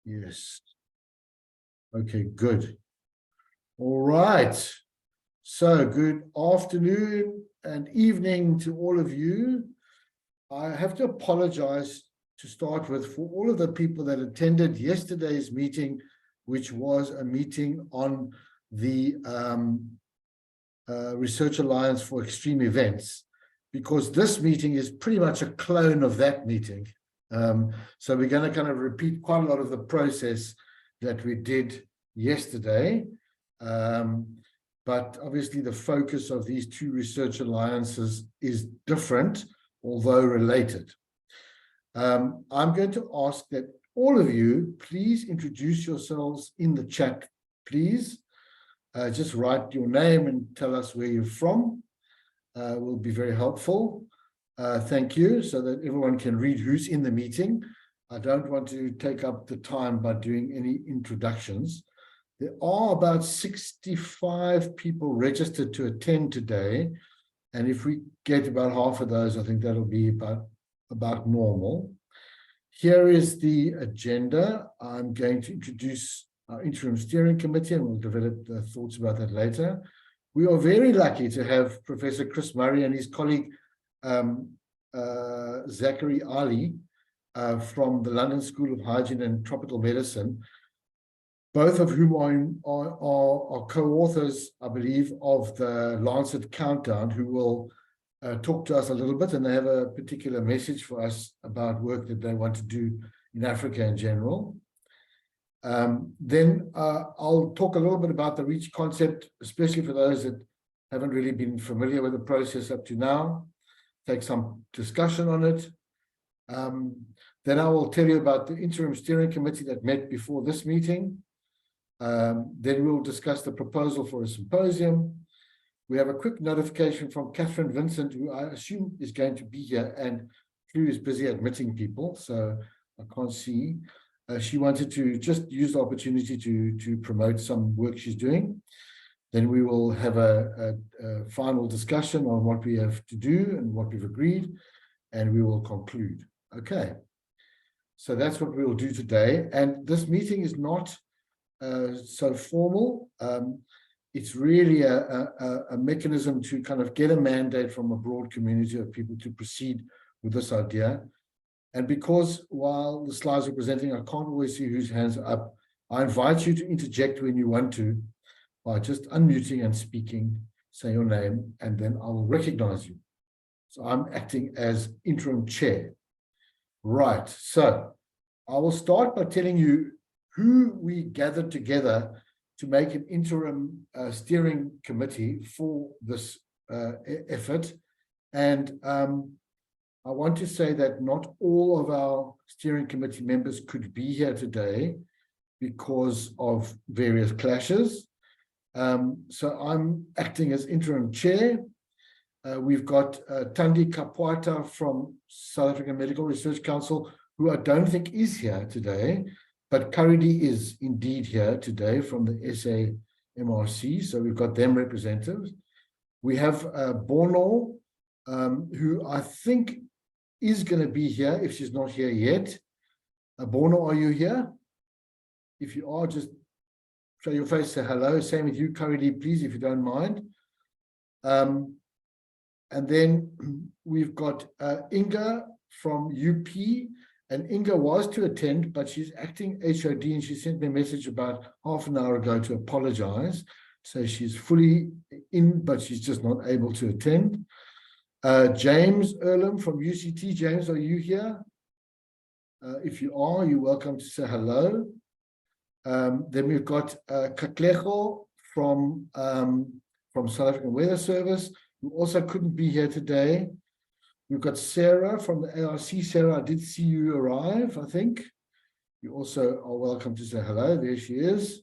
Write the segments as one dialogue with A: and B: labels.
A: Yes. Okay, good. All right. So good afternoon and evening to all of you. I have to apologize to start with for all of the people that attended yesterday's meeting, which was a meeting on the Research Alliance for Extreme Events, because this meeting is pretty much a clone of that meeting. So we're going to kind of repeat quite a lot of the process that we did yesterday. But obviously the focus of these two research alliances is different, although related. I'm going to ask that all of you please introduce yourselves in the chat, please. Just write your name and tell us where you're from. Will be very helpful. Thank you, so that everyone can read who's in the meeting. I don't want to take up the time by doing any introductions. There are about 65 people registered to attend today. And if we get about half of those, I think that'll be about normal. Here is the agenda. I'm going to introduce our interim steering committee, and we'll develop the thoughts about that later. We are very lucky to have Professor Chris Murray and his colleague, Zachary Ali, from the London School of Hygiene and Tropical Medicine, both of whom are co-authors, I believe, of the Lancet Countdown, who will talk to us a little bit, and they have a particular message for us about work that they want to do in Africa in general. Then I'll talk a little bit about the REACH concept, especially for those that haven't really been familiar with the process up to now, take some discussion on it. Then I will tell you about the interim steering committee that met before this meeting. Then we'll discuss the proposal for a symposium. We have a quick notification from Catherine Vincent, who I assume is going to be here, and who is busy admitting people, so I can't see. She wanted to just use the opportunity to promote some work she's doing. Then we will have a final discussion on what we have to do and what we've agreed, and we will conclude. Okay, so that's what we will do today. And this meeting is not so formal. It's really a mechanism to kind of get a mandate from a broad community of people to proceed with this idea. And because while the slides are presenting, I can't always see whose hands are up, I invite you to interject when you want to by just unmuting and speaking, say your name, and then I will recognize you. So I'm acting as interim chair. Right, so I will start by telling you who we gathered together to make an interim steering committee for this effort. And I want to say that not all of our steering committee members could be here today because of various clashes. So I'm acting as interim chair. We've got Thandi Kapwata from South African Medical Research Council, who I don't think is here today, but Karidi is indeed here today from the SAMRC. So we've got them representatives. We have Bono, who I think is going to be here if she's not here yet. Bono, are you here? If you are, just show your face, say hello. Same with you, Karidi, please, if you don't mind. And then we've got Inga from UP, and Inga was to attend, but she's acting HOD, and she sent me a message about half an hour ago to apologize. So she's fully in, but she's just not able to attend. James Earlham from UCT. James, are you here? If you are, you're welcome to say hello. Then we've got Katlego from South African Weather Service, who also couldn't be here today. We've got Sarah from the ARC. Sarah, I did see you arrive, I think. You also are welcome to say hello. There she is.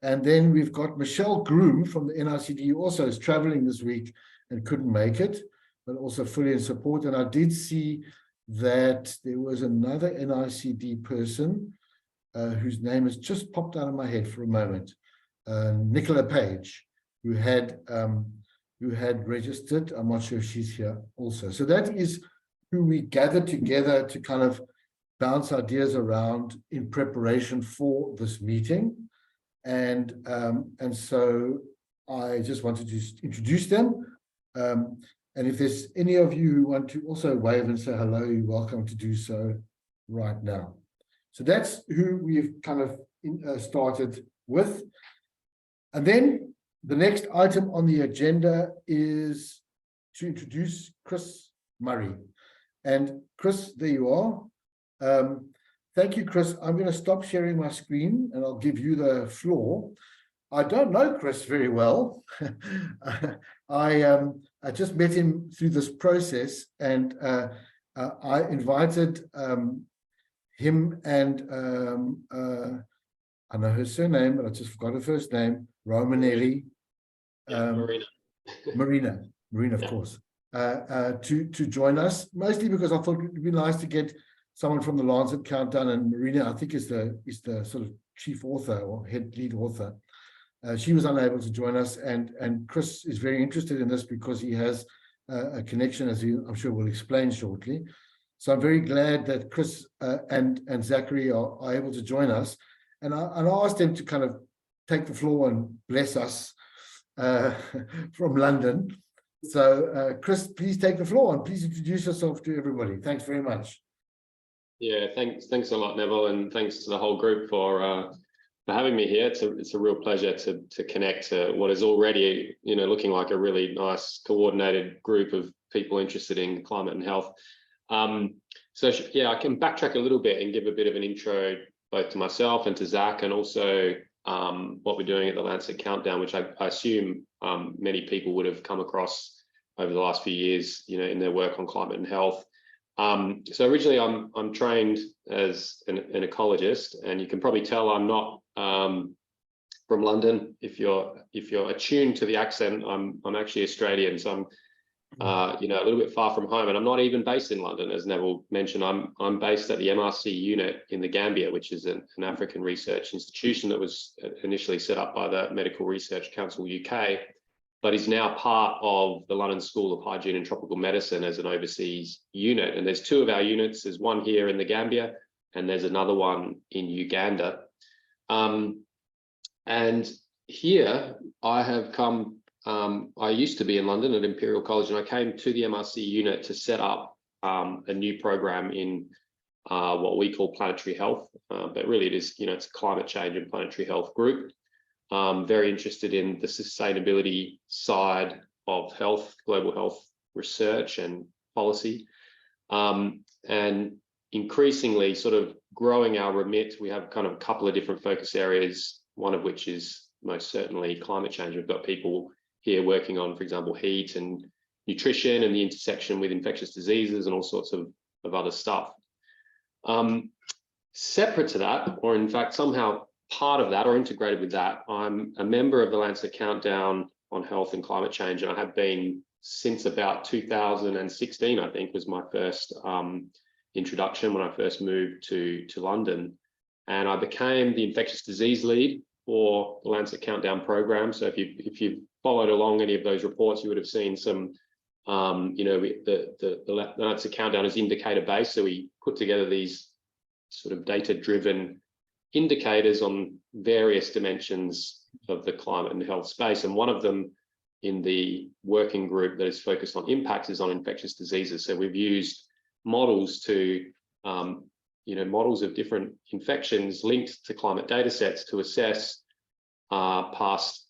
A: And then we've got Michelle Groom from the NICD, who also is traveling this week and couldn't make it, but also fully in support. And I did see that there was another NICD person whose name has just popped out of my head for a moment, Nicola Page, who had registered. I'm not sure if she's here also. So that is who we gathered together to kind of bounce ideas around in preparation for this meeting. And so I just wanted to introduce them. And if there's any of you who want to also wave and say hello, you're welcome to do so right now. So that's who we've kind of started with. And then the next item on the agenda is to introduce Chris Murray. And Chris, there you are. Thank you, Chris. I'm going to stop sharing my screen and I'll give you the floor. I don't know Chris very well. I just met him through this process, and I invited him and I know her surname, but I just forgot her first name, Romanelli. Marina, of course, to join us, mostly because I thought it would be nice to get someone from the Lancet Countdown, and Marina, I think, is the sort of chief author or lead author. She was unable to join us, and Chris is very interested in this because he has a connection, as I'm sure will explain shortly. So I'm very glad that Chris and Zachary are able to join us, and I asked them to kind of take the floor and bless us from London. So Chris, please take the floor and please introduce yourself to everybody. Thanks very much.
B: Yeah, thanks a lot, Neville, and thanks to the whole group for having me here. It's a real pleasure to connect to what is already, looking like a really nice coordinated group of people interested in climate and health. So yeah, I can backtrack a little bit and give a bit of an intro both to myself and to Zach, and also what we're doing at the Lancet Countdown, which I assume many people would have come across over the last few years, in their work on climate and health. So originally I'm trained as an ecologist, and you can probably tell I'm not from London. If you're attuned to the accent, I'm actually Australian, so I'm a little bit far from home, and I'm not even based in London, as Neville mentioned. I'm based at the MRC unit in the Gambia, which is an African research institution that was initially set up by the Medical Research Council UK, but is now part of the London School of Hygiene and Tropical Medicine as an overseas unit. And there's two of our units. There's one here in the Gambia, and there's another one in Uganda. And here I have come, I used to be in London at Imperial College, and I came to the MRC unit to set up a new program in what we call planetary health. But really it is, it's a climate change and planetary health group. Very interested in the sustainability side of health, global health research and policy, and increasingly sort of growing our remit. We have kind of a couple of different focus areas, one of which is most certainly climate change. We've got people here working on, for example, heat and nutrition and the intersection with infectious diseases and all sorts of other stuff. Separate to that, or in fact somehow part of that or integrated with that, I'm a member of the Lancet Countdown on Health and Climate Change, and I have been since about 2016, I think, was my first introduction when I first moved to London. And I became the infectious disease lead for the Lancet Countdown program. So if you've followed along any of those reports, you would have seen some, the Lancet Countdown is indicator based. So we put together these sort of data-driven indicators on various dimensions of the climate and health space. And one of them in the working group that is focused on impacts is on infectious diseases. So we've used models to, models of different infections linked to climate data sets to assess past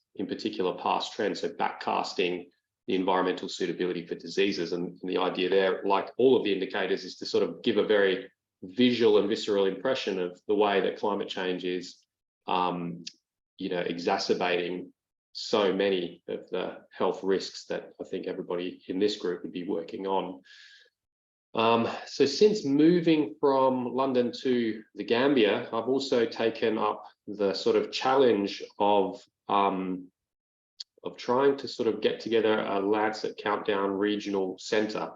B: trends, so backcasting the environmental suitability for diseases. And the idea there, like all of the indicators, is to sort of give a very visual and visceral impression of the way that climate change is, exacerbating so many of the health risks that I think everybody in this group would be working on. So since moving from London to the Gambia, I've also taken up the sort of challenge of trying to sort of get together a Lancet Countdown regional centre.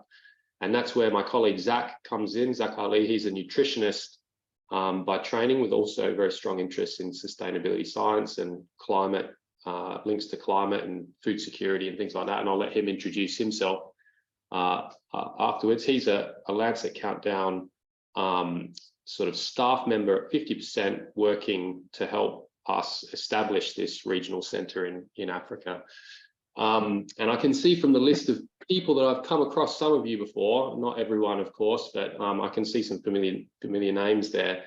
B: And that's where my colleague Zach comes in. Zach Ali, he's a nutritionist by training, with also very strong interest in sustainability science and climate, links to climate and food security and things like that. And I'll let him introduce himself afterwards. He's a Lancet Countdown sort of staff member, 50% working to help us establish this regional centre in Africa. And I can see from the list of people that I've come across some of you before, not everyone, of course, but I can see some familiar names there,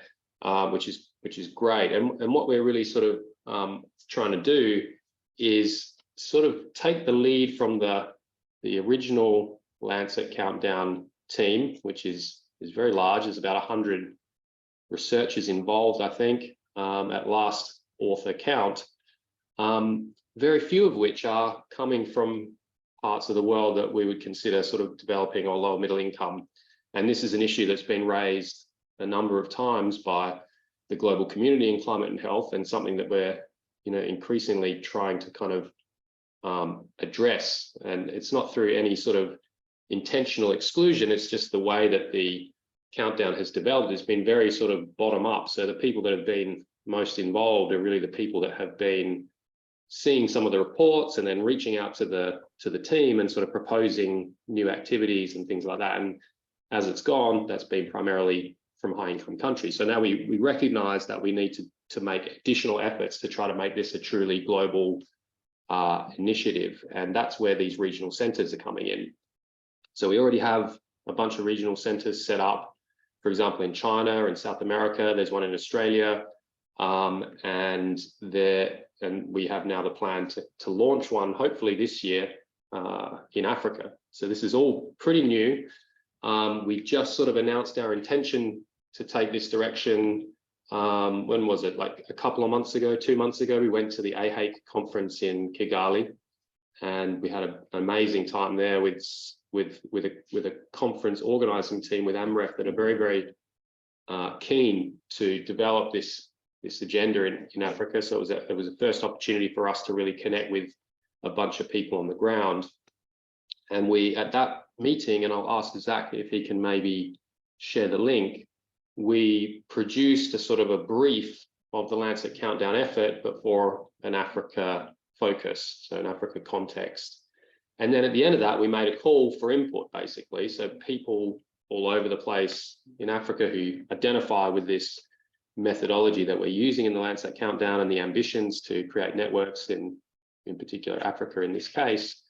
B: which is great. And what we're really sort of trying to do is sort of take the lead from the original Lancet Countdown team, which is very large. There's about 100 researchers involved, I think, at last author count. Very few of which are coming from parts of the world that we would consider sort of developing or lower middle income. And this is an issue that's been raised a number of times by the global community in climate and health, and something that we're, increasingly trying to kind of address. And it's not through any sort of intentional exclusion, it's just the way that the countdown has developed. It's been very sort of bottom up. So the people that have been most involved are really the people that have been seeing some of the reports and then reaching out to the team and sort of proposing new activities and things like that. And as it's gone, that's been primarily from high income countries. So now we recognize that we need to make additional efforts to try to make this a truly global initiative. And that's where these regional centers are coming in. So we already have a bunch of regional centers set up, for example, in China and South America. There's one in Australia. And we have now the plan to launch one, hopefully this year, in Africa. So this is all pretty new. We just sort of announced our intention to take this direction. When was it? Like a couple of months ago, 2 months ago, we went to the AHEC conference in Kigali, and we had an amazing time there with a conference organizing team with AMREF that are very, very keen to develop this agenda in Africa. So it was a first opportunity for us to really connect with a bunch of people on the ground. And we, at that meeting, and I'll ask Zach if he can maybe share the link, we produced a sort of a brief of the Lancet Countdown effort, but for an Africa focus, so an Africa context. And then at the end of that, we made a call for input, basically. So people all over the place in Africa who identify with this methodology that we're using in the Lancet Countdown and the ambitions to create networks in particular Africa in this case,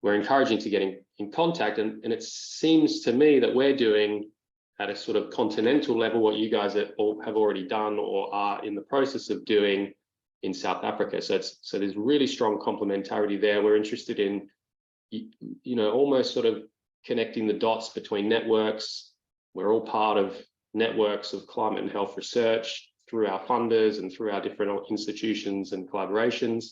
B: we're encouraging to get in contact. And it seems to me that we're doing at a sort of continental level what you guys have already done or are in the process of doing in South Africa. So there's really strong complementarity there. We're interested in, almost sort of connecting the dots between networks. We're all part of networks of climate and health research through our funders and through our different institutions and collaborations.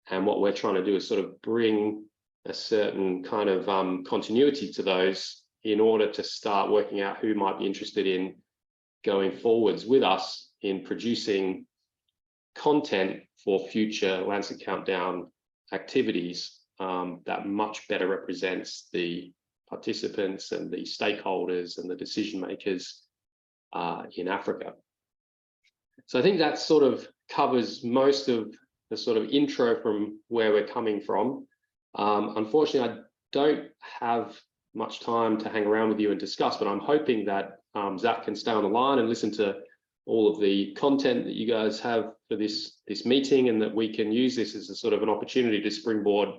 B: And what we're trying to do is sort of bring a certain kind of continuity to those in order to start working out who might be interested in going forwards with us in producing content for future Lancet Countdown activities that much better represents the participants and the stakeholders and the decision makers in Africa. So I think that sort of covers most of the sort of intro from where we're coming from. Unfortunately, I don't have much time to hang around with you and discuss, but I'm hoping that Zach can stay on the line and listen to all of the content that you guys have for this meeting, and that we can use this as a sort of an opportunity to springboard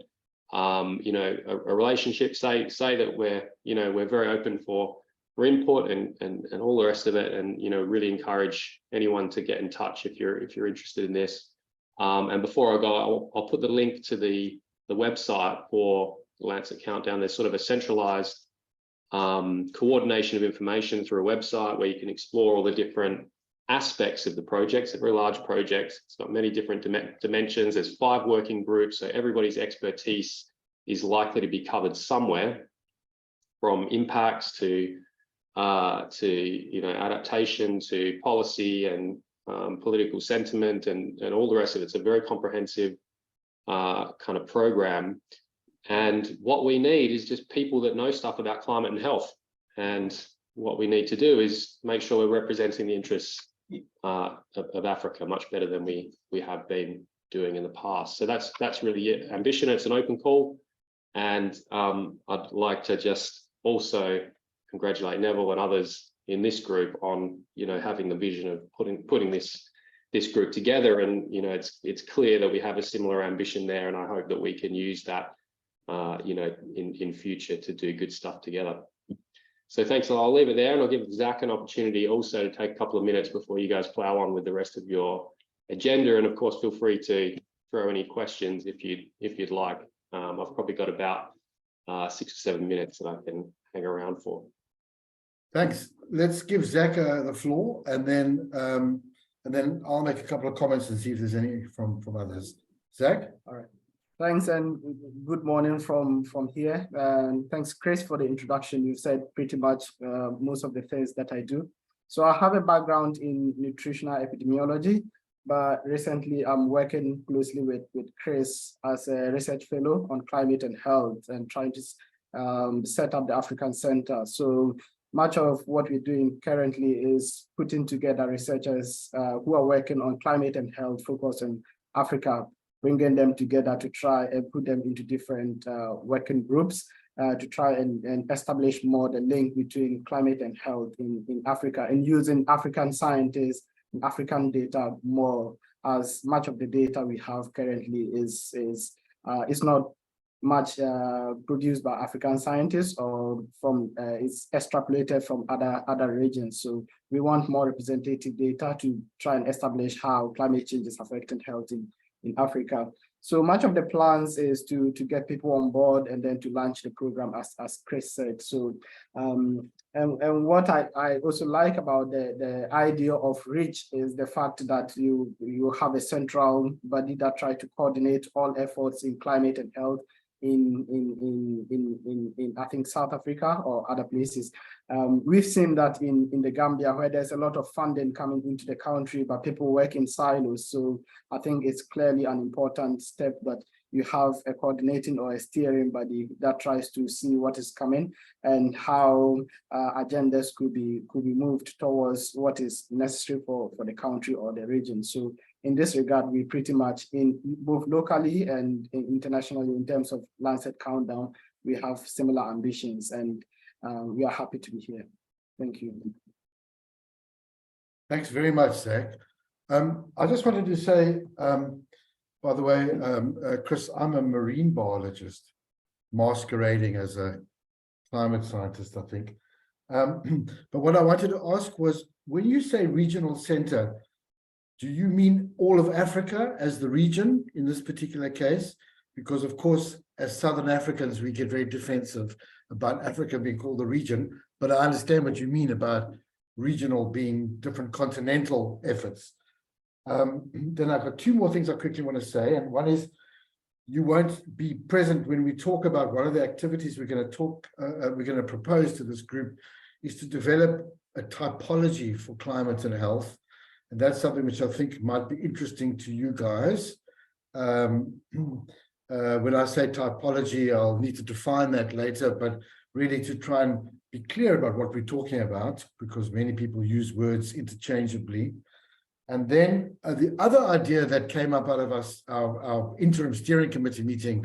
B: a relationship, say that we're very open for input and all the rest of it, and really encourage anyone to get in touch if you're interested in this. And before I go, I'll put the link to the website for the Lancet Countdown. There's sort of a centralized coordination of information through a website where you can explore all the different aspects of the project. It's a very large project. It's got many different dimensions. There's 5 working groups, so everybody's expertise is likely to be covered somewhere, from impacts to adaptation to policy and political sentiment and all the rest of it. It's a very comprehensive kind of program. And what we need is just people that know stuff about climate and health. And what we need to do is make sure we're representing the interests of Africa much better than we have been doing in the past. So that's really it. Ambition. It's an open call. And I'd like to just also congratulate Neville and others in this group on, having the vision of putting this group together. And, it's clear that we have a similar ambition there, and I hope that we can use that, in future to do good stuff together. So thanks. I'll leave it there, and I'll give Zach an opportunity also to take a couple of minutes before you guys plow on with the rest of your agenda. And of course, feel free to throw any questions if you'd like. I've probably got about 6 or 7 minutes that I can hang around for.
A: Thanks. Let's give Zach the floor, and then I'll make a couple of comments and see if there's any from others. Zach?
C: All right. Thanks, and good morning from here. And thanks, Chris, for the introduction. You've said pretty much most of the things that I do. So I have a background in nutritional epidemiology, but recently I'm working closely with Chris as a research fellow on climate and health, and trying to set up the African Center. So much of what we're doing currently is putting together researchers who are working on climate and health focused on Africa, bringing them together to try and put them into different working groups to try and establish more the link between climate and health in Africa, and using African scientists and African data more, as much of the data we have currently is not much produced by African scientists, or from it's extrapolated from other regions. So we want more representative data to try and establish how climate change is affecting health in Africa. So much of the plans is to get people on board and then to launch the program, as Chris said. So and what I also like about the idea of REACH is the fact that you have a central body that try to coordinate all efforts in climate and health in I think South Africa or other places. We've seen that in the Gambia, where there's a lot of funding coming into the country, but people work in silos. So I think it's clearly an important step that you have a coordinating or a steering body that tries to see what is coming and how agendas could be moved towards what is necessary for the country or the region. So in this regard, we pretty much, in both locally and internationally, in terms of Lancet Countdown, we have similar ambitions, and we are happy to be here. Thank you.
A: Thanks very much, Zach. I just wanted to say, by the way, Chris, I'm a marine biologist masquerading as a climate scientist, I think. But what I wanted to ask was, when you say regional center, do you mean all of Africa as the region in this particular case? Because, of course, as Southern Africans, we get very defensive about Africa being called the region, but I understand what you mean about regional being different continental efforts. Then I've got 2 more things I quickly want to say, and one is, you won't be present when we talk about one of the activities we're going to propose to this group is to develop a typology for climate and health. And that's something which I think might be interesting to you guys. When I say typology, I'll need to define that later, but really to try and be clear about what we're talking about, because many people use words interchangeably. And then the other idea that came up out of our interim steering committee meeting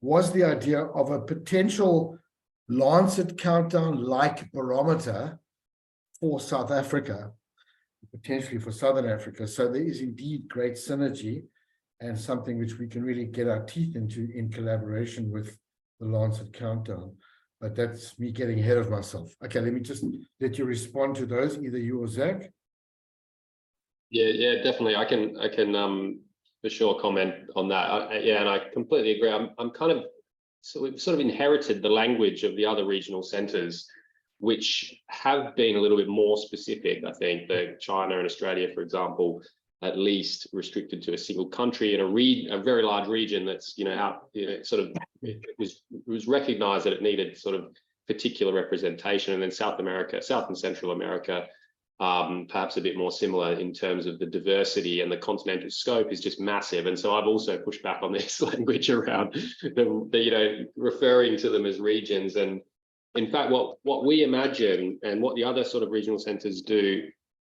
A: was the idea of a potential Lancet Countdown-like barometer for South Africa, potentially for Southern Africa. So there is indeed great synergy and something which we can really get our teeth into in collaboration with the Lancet Countdown. But that's me getting ahead of myself. Okay, let me just let you respond to those, either you or Zach.
B: Yeah, definitely. I can for sure comment on that. Yeah, and I completely agree. I'm kind of, so we've sort of inherited the language of the other regional centres, which have been a little bit more specific. I think that China and Australia, for example, at least restricted to a single country in a very large region that's, it was recognised that it needed sort of particular representation. And then South and Central America, perhaps a bit more similar in terms of the diversity, and the continental scope is just massive. And so I've also pushed back on this language around referring to them as regions. And in fact, what we imagine and what the other sort of regional centres do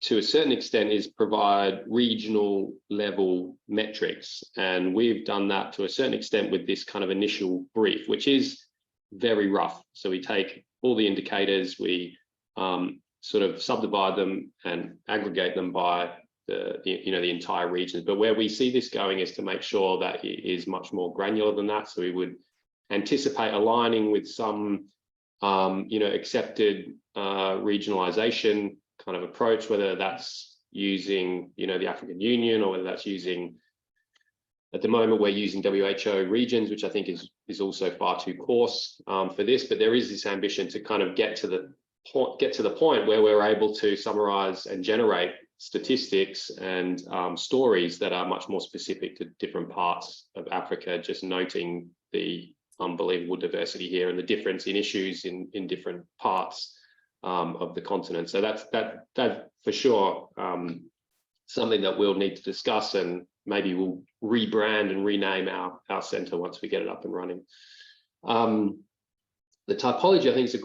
B: to a certain extent is provide regional level metrics. And we've done that to a certain extent with this kind of initial brief, which is very rough. So we take all the indicators, we sort of subdivide them and aggregate them by the entire region. But where we see this going is to make sure that it is much more granular than that. So we would anticipate aligning with some accepted regionalization kind of approach, whether that's using the African Union, or whether that's using, at the moment we're using WHO regions, which I think is also far too coarse for this. But there is this ambition to kind of get to the point where we're able to summarize and generate statistics and stories that are much more specific to different parts of Africa, just noting the unbelievable diversity here and the difference in issues in different parts of the continent. So that's for sure something that we'll need to discuss, and maybe we'll rebrand and rename our centre once we get it up and running. The typology, I think, is a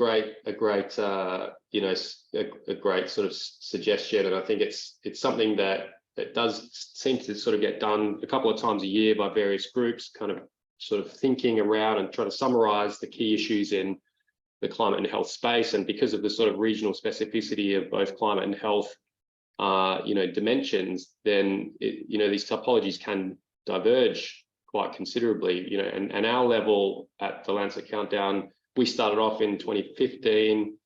B: great sort of suggestion, and I think it's something that does seem to sort of get done a couple of times a year by various groups, kind of sort of thinking around and trying to summarize the key issues in the climate and health space. And because of the sort of regional specificity of both climate and health dimensions, then these typologies can diverge quite considerably. And our level at the Lancet Countdown, we started off in 2015.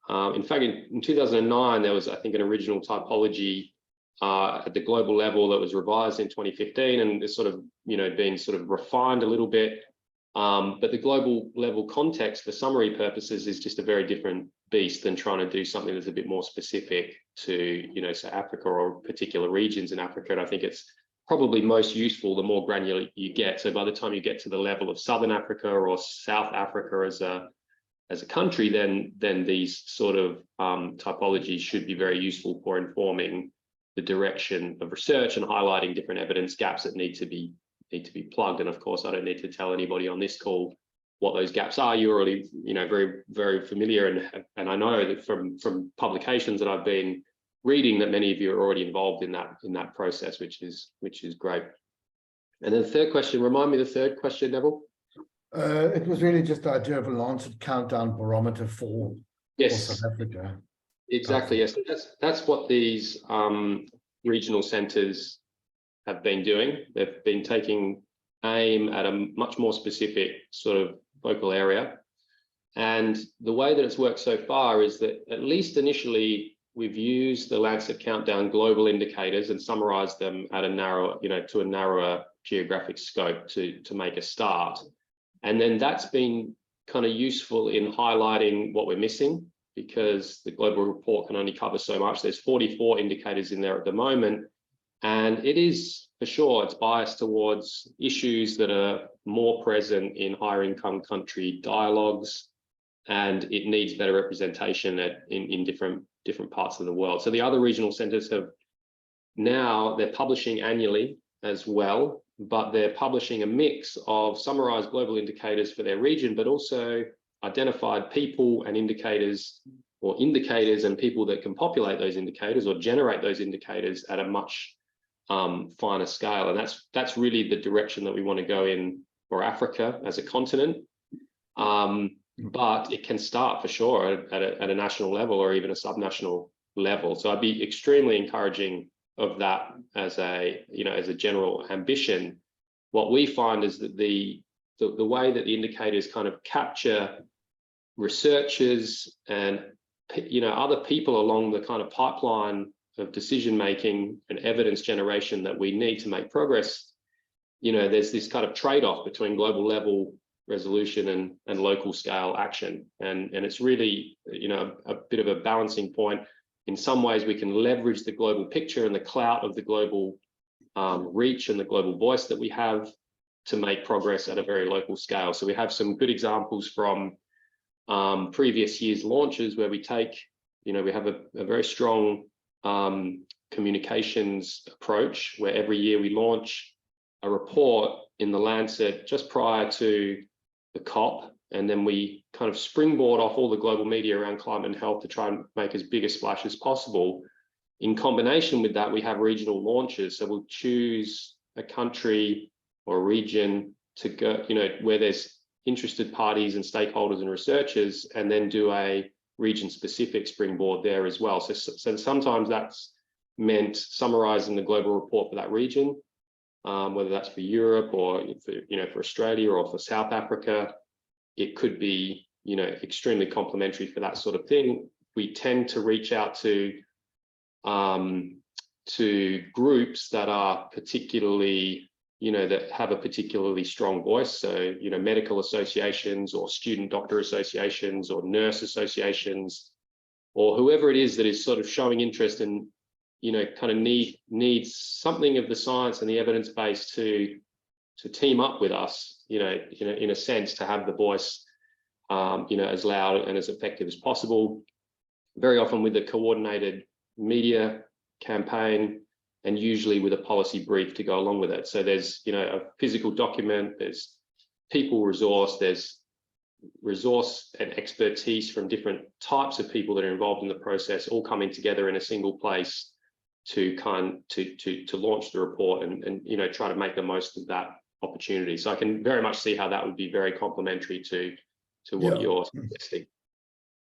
B: In fact, in 2009, there was, I think, an original typology at the global level that was revised in 2015, and it's sort of been sort of refined a little bit. But the global level context for summary purposes is just a very different beast than trying to do something that's a bit more specific to say Africa or particular regions in Africa. And I think it's probably most useful the more granular you get. So by the time you get to the level of Southern Africa or South Africa as a country, then these sort of typologies should be very useful for informing the direction of research and highlighting different evidence gaps that need to be plugged. And of course, I don't need to tell anybody on this call what those gaps are. You're already very, very familiar, and I know that from publications that I've been reading that many of you are already involved in that process, which is great. And then the third question, remind me the third question, Neville.
A: It was really just the idea of a Lancet Countdown barometer for South Africa.
B: Exactly, yes. That's what these regional centres have been doing. They've been taking aim at a much more specific sort of focal area. And the way that it's worked so far is that, at least initially, we've used the Lancet Countdown global indicators and summarized them at a narrower geographic scope to make a start. And then that's been kind of useful in highlighting what we're missing, because the global report can only cover so much. There's 44 indicators in there at the moment, and it is, for sure, it's biased towards issues that are more present in higher income country dialogues, and it needs better representation in different parts of the world. So the other regional centres they're publishing annually as well, but they're publishing a mix of summarized global indicators for their region, but also identified people and indicators, or indicators and people that can populate those indicators or generate those indicators at a much finer scale. And that's really the direction that we want to go in for Africa as a continent. But it can start, for sure, at a national level or even a subnational level. So I'd be extremely encouraging of that as a general ambition. What we find is that the way that the indicators kind of capture researchers and other people along the kind of pipeline of decision making and evidence generation that we need to make progress, there's this kind of trade-off between global level resolution and local scale action, and it's really a bit of a balancing point. In some ways, we can leverage the global picture and the clout of the global reach and the global voice that we have to make progress at a very local scale. So we have some good examples from previous years' launches where we take, we have a very strong communications approach where every year we launch a report in the Lancet just prior to the COP, and then we kind of springboard off all the global media around climate and health to try and make as big a splash as possible. In combination with that, we have regional launches. So we'll choose a country or a region to go, where there's interested parties and stakeholders and researchers, and then do a region-specific springboard there as well. So sometimes that's meant summarising the global report for that region, whether that's for Europe or for Australia or for South Africa. It could be extremely complementary for that sort of thing. We tend to reach out to groups that are particularly that have a particularly strong voice. So, medical associations or student doctor associations or nurse associations, or whoever it is that is sort of showing interest in, kind of needs something of the science and the evidence base to team up with us, in a sense, to have the voice, as loud and as effective as possible. Very often with a coordinated media campaign, and usually with a policy brief to go along with it. So there's, a physical document, there's people resource, there's resource and expertise from different types of people that are involved in the process, all coming together in a single place to launch the report and try to make the most of that opportunity. So I can very much see how that would be very complementary to what you're suggesting.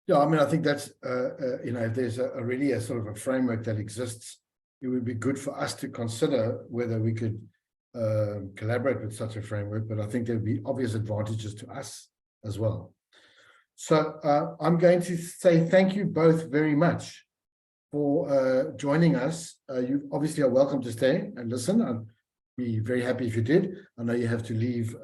A: Yeah, I mean, I think that's if there's already a sort of a framework that exists, it would be good for us to consider whether we could collaborate with such a framework, but I think there'd be obvious advantages to us as well. So I'm going to say thank you both very much for joining us. You obviously are welcome to stay and listen. I'd be very happy if you did. I know you have to leave,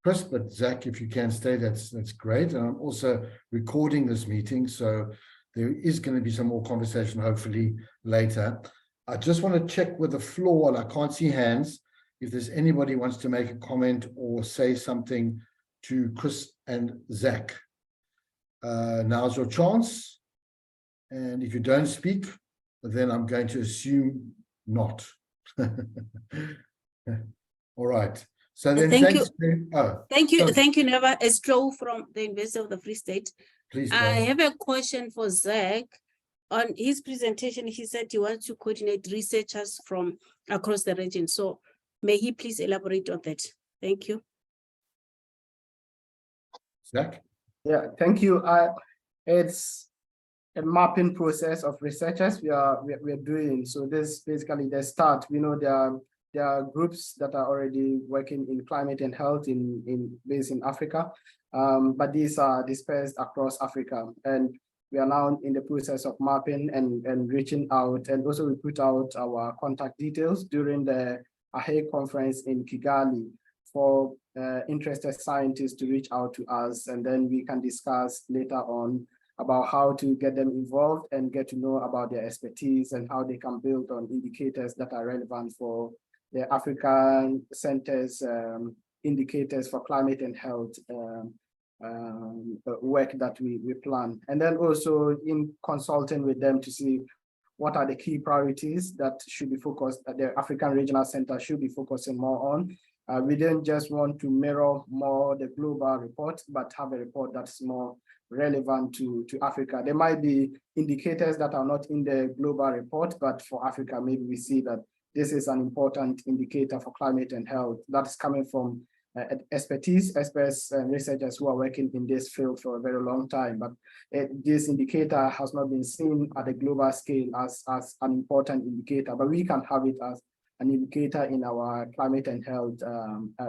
A: Chris, but Zach, if you can stay, that's great. And I'm also recording this meeting, so there is going to be some more conversation hopefully later. I just want to check with the floor, and I can't see hands, if there's anybody who wants to make a comment or say something to Chris and Zach. Now's your chance. And if you don't speak, then I'm going to assume not. All right. So then thanks.
D: Thank you, Neva. It's Joe from the University of the Free State.
A: Please
D: I have a question for Zach. On his presentation, he said he wants to coordinate researchers from across the region. So may he please elaborate on that? Thank you.
A: Zach? Yeah,
C: thank you. It's a mapping process of researchers we are doing. So this basically the start. We know there are groups that are already working in climate and health based in Africa, but these are dispersed across Africa, and we are now in the process of mapping and reaching out, and also we put out our contact details during the AHE conference in Kigali for interested scientists to reach out to us, and then we can discuss later on about how to get them involved and get to know about their expertise and how they can build on indicators that are relevant for the African Center's indicators for climate and health work that we plan. And then also in consulting with them to see what are the key priorities that should be focused, that the African Regional Center should be focusing more on. We didn't just want to mirror more the global report, but have a report that's more relevant to Africa. There might be indicators that are not in the global report, but for Africa, maybe we see that this is an important indicator for climate and health that's coming from experts and researchers who are working in this field for a very long time. But this indicator has not been seen at a global scale as an important indicator, but we can have it as an indicator in our climate and health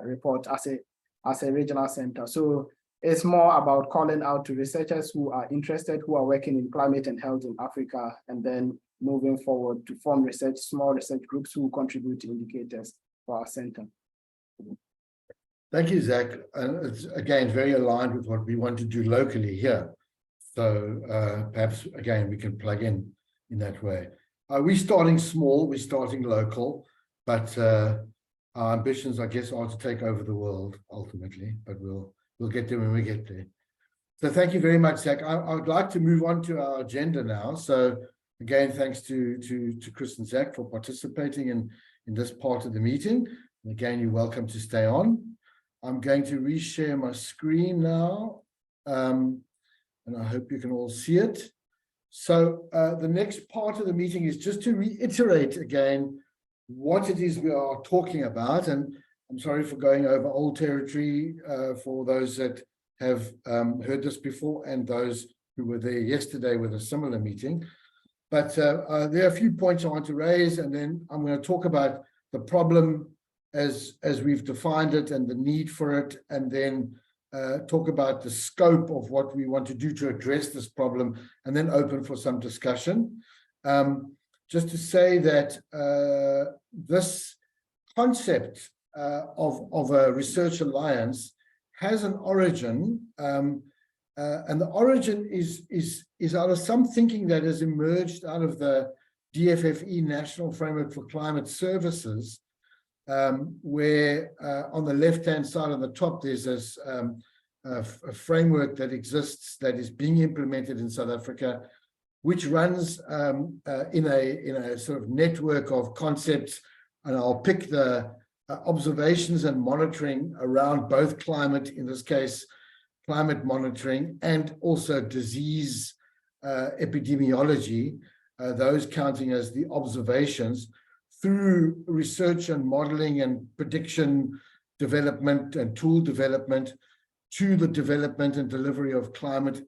C: report as a regional center. So it's more about calling out to researchers who are interested, who are working in climate and health in Africa, and then moving forward to form small research groups who contribute to indicators for our center.
A: Thank you, Zach. And it's, again, very aligned with what we want to do locally here. So perhaps, again, we can plug in that way. We're starting small, we're starting local, but our ambitions, I guess, are to take over the world ultimately, but we'll get there when we get there. So thank you very much, Zach. I would like to move on to our agenda now. So again, thanks to Chris and Zach for participating in this part of the meeting. And again, you're welcome to stay on. I'm going to reshare my screen now, and I hope you can all see it. So the next part of the meeting is just to reiterate again what it is we are talking about. And I'm sorry for going over old territory for those that have heard this before and those who were there yesterday with a similar meeting. But there are a few points I want to raise, and then I'm going to talk about the problem as we've defined it and the need for it, and then talk about the scope of what we want to do to address this problem, and then open for some discussion. Just to say that this concept of a research alliance has an origin, and the origin is out of some thinking that has emerged out of the DFFE National Framework for Climate Services, where on the left-hand side on the top there's this a framework that exists that is being implemented in South Africa, which runs in a sort of network of concepts, and I'll pick the observations and monitoring around both climate, in this case, climate monitoring, and also disease epidemiology, those counting as the observations, through research and modeling and prediction development and tool development, to the development and delivery of climate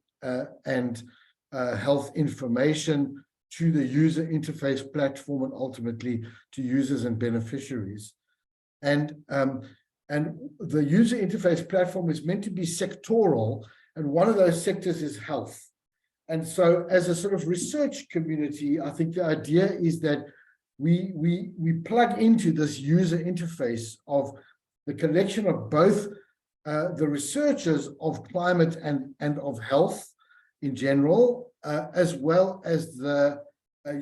A: and health information, to the user interface platform, and ultimately to users and beneficiaries. And the user interface platform is meant to be sectoral, and one of those sectors is health. And so as a sort of research community, I think the idea is that we plug into this user interface of the collection of both the researchers of climate and of health in general, as well as the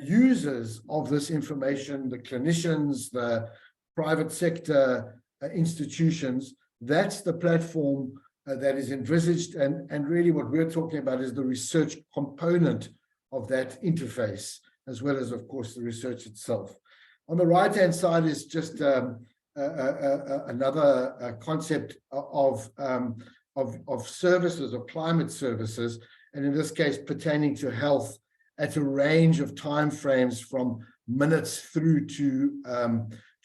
A: users of this information, the clinicians, the private sector institutions. That's the platform that is envisaged, and really what we're talking about is the research component of that interface, as well as, of course, the research itself. On the right-hand side is just another concept of services, of climate services, and in this case pertaining to health at a range of timeframes from minutes through to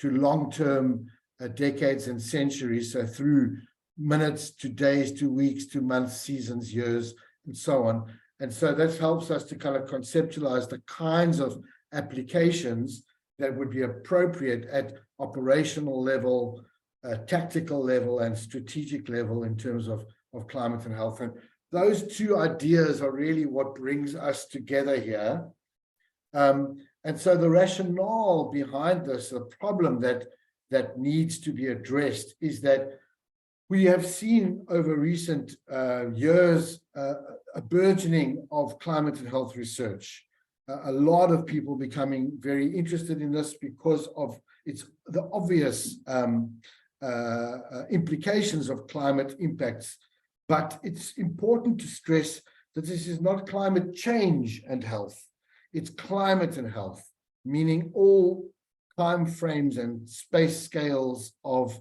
A: long-term decades and centuries, so through minutes to days to weeks to months, seasons, years, and so on. And so that helps us to kind of conceptualize the kinds of applications that would be appropriate at operational level, tactical level, and strategic level in terms of climate and health. And those two ideas are really what brings us together here. And so the rationale behind this, the problem that needs to be addressed, is that we have seen over recent years a burgeoning of climate and health research. A lot of people becoming very interested in this because of the obvious implications of climate impacts. But it's important to stress that this is not climate change and health. It's climate and health, meaning all time frames and space scales of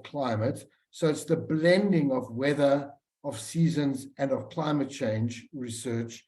A: climate. So it's the blending of weather, of seasons, and of climate change research.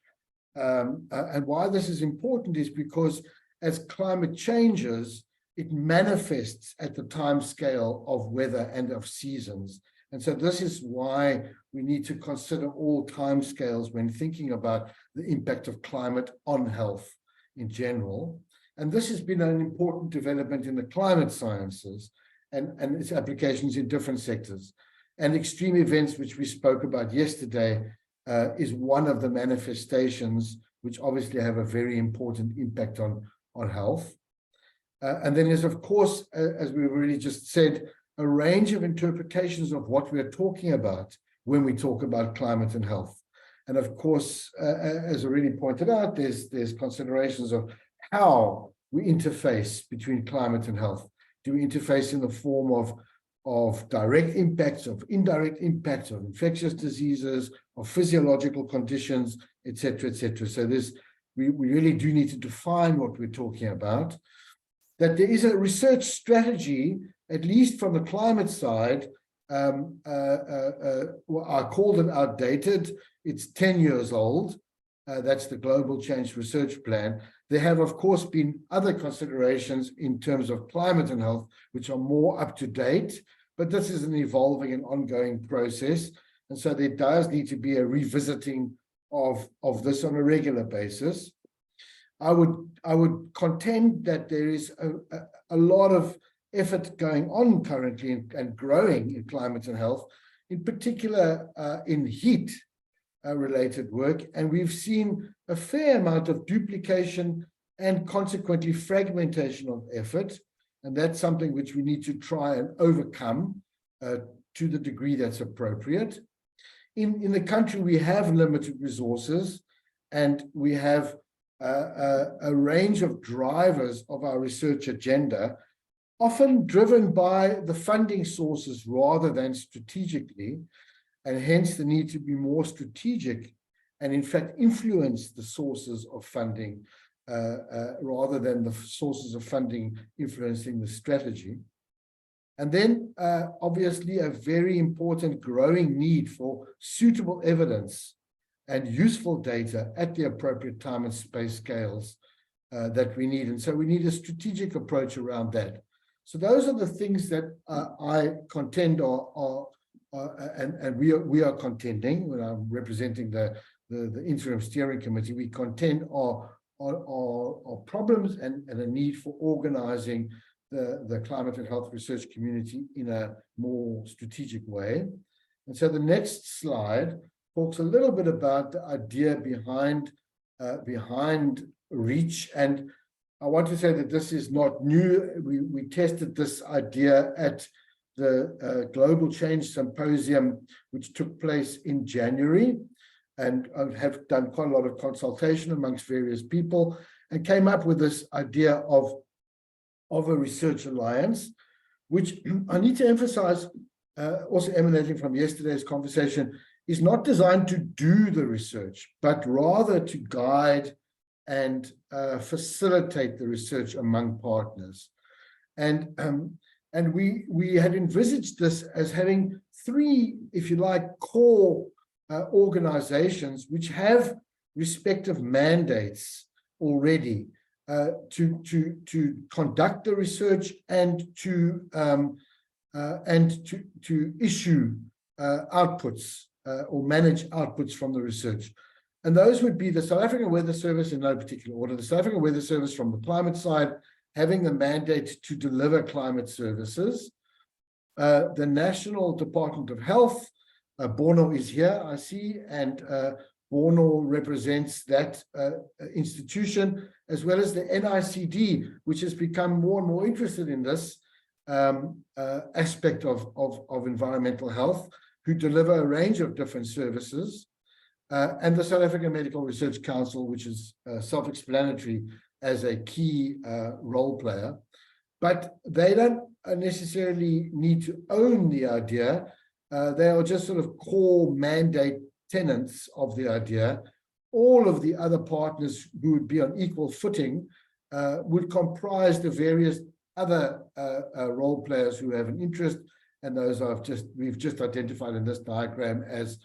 A: And why this is important is because as climate changes, it manifests at the time scale of weather and of seasons. And so this is why we need to consider all time scales when thinking about the impact of climate on health in general. And this has been an important development in the climate sciences and its applications in different sectors. And extreme events, which we spoke about yesterday, is one of the manifestations which obviously have a very important impact on health. And then there's, of course, as we've already just said, a range of interpretations of what we're talking about when we talk about climate and health. And of course, as already pointed out, there's considerations of how we interface between climate and health. Do we interface in the form of direct impacts, of indirect impacts, of infectious diseases, of physiological conditions, et cetera, et cetera. So we really do need to define what we're talking about. That there is a research strategy, at least from the climate side, I called it outdated. It's 10 years old. That's the Global Change Research Plan. There have, of course, been other considerations in terms of climate and health, which are more up to date, but this is an evolving and ongoing process. And so there does need to be a revisiting of this on a regular basis. I would contend that there is a lot of effort going on currently and growing in climate and health, in particular in heat related work. And we've seen a fair amount of duplication and consequently fragmentation of effort. And that's something which we need to try and overcome to the degree that's appropriate. In the country, we have limited resources, and we have a range of drivers of our research agenda, often driven by the funding sources rather than strategically, and hence the need to be more strategic and in fact influence the sources of funding rather than the sources of funding influencing the strategy. And then obviously a very important growing need for suitable evidence and useful data at the appropriate time and space scales that we need. And so we need a strategic approach around that. So those are the things that I contend and we are contending when I'm representing the interim steering committee. We contend are problems and a need for organizing the climate and health research community in a more strategic way. And so the next slide talks a little bit about the idea behind REACH. And I want to say that this is not new. We tested this idea at the Global Change Symposium, which took place in January, and have done quite a lot of consultation amongst various people, and came up with this idea of a research alliance, which I need to emphasize, also emanating from yesterday's conversation, is not designed to do the research, but rather to guide and facilitate the research among partners. And we had envisaged this as having three, if you like, core organizations which have respective mandates already to conduct the research and to issue outputs or manage outputs from the research. And those would be the South African Weather Service in no particular order, the South African Weather Service from the climate side, having the mandate to deliver climate services, the National Department of Health, Bono is here, I see, and Bono represents that institution, as well as the NICD, which has become more and more interested in this aspect of environmental health, who deliver a range of different services, and the South African Medical Research Council, which is self-explanatory as a key role player. But they don't necessarily need to own the idea. They are just sort of core mandate tenants of the idea. All of the other partners who would be on equal footing would comprise the various other role players who have an interest, and those we've just identified in this diagram as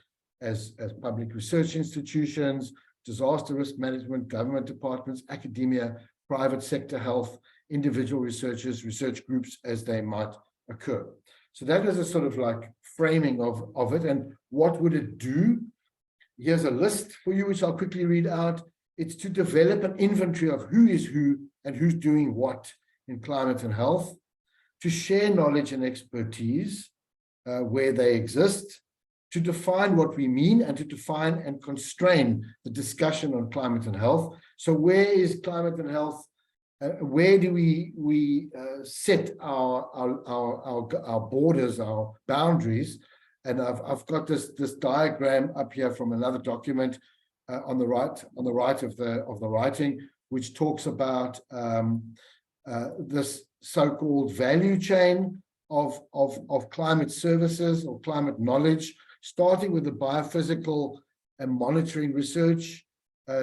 A: public research institutions, disaster risk management, government departments, academia, private sector health, individual researchers, research groups as they might occur. So that is a sort of like framing of it. And what would it do? Here's a list for you, which I'll quickly read out. It's to develop an inventory of who is who and who's doing what in climate and health, to share knowledge and expertise where they exist, to define what we mean, and to define and constrain the discussion on climate and health. So where is climate and health? Where do we set our borders, our boundaries? And I've got this diagram up here from another document on the right of the writing, which talks about this so-called value chain of climate services or climate knowledge, starting with the biophysical and monitoring research,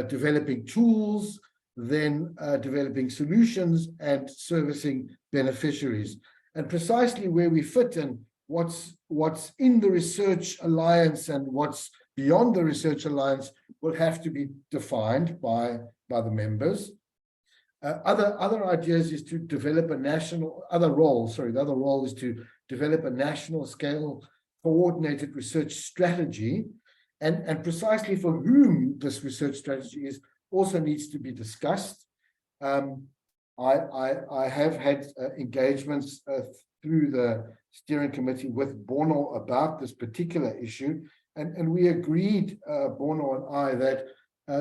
A: developing tools, then developing solutions and servicing beneficiaries. And precisely where we fit and what's in the research alliance and what's beyond the research alliance will have to be defined by the members. Other ideas is to develop a national, the other role is to develop a national scale coordinated research strategy and precisely for whom this research strategy is also needs to be discussed. I have had engagements through the steering committee with Bono about this particular issue, and we agreed, Bono and I, that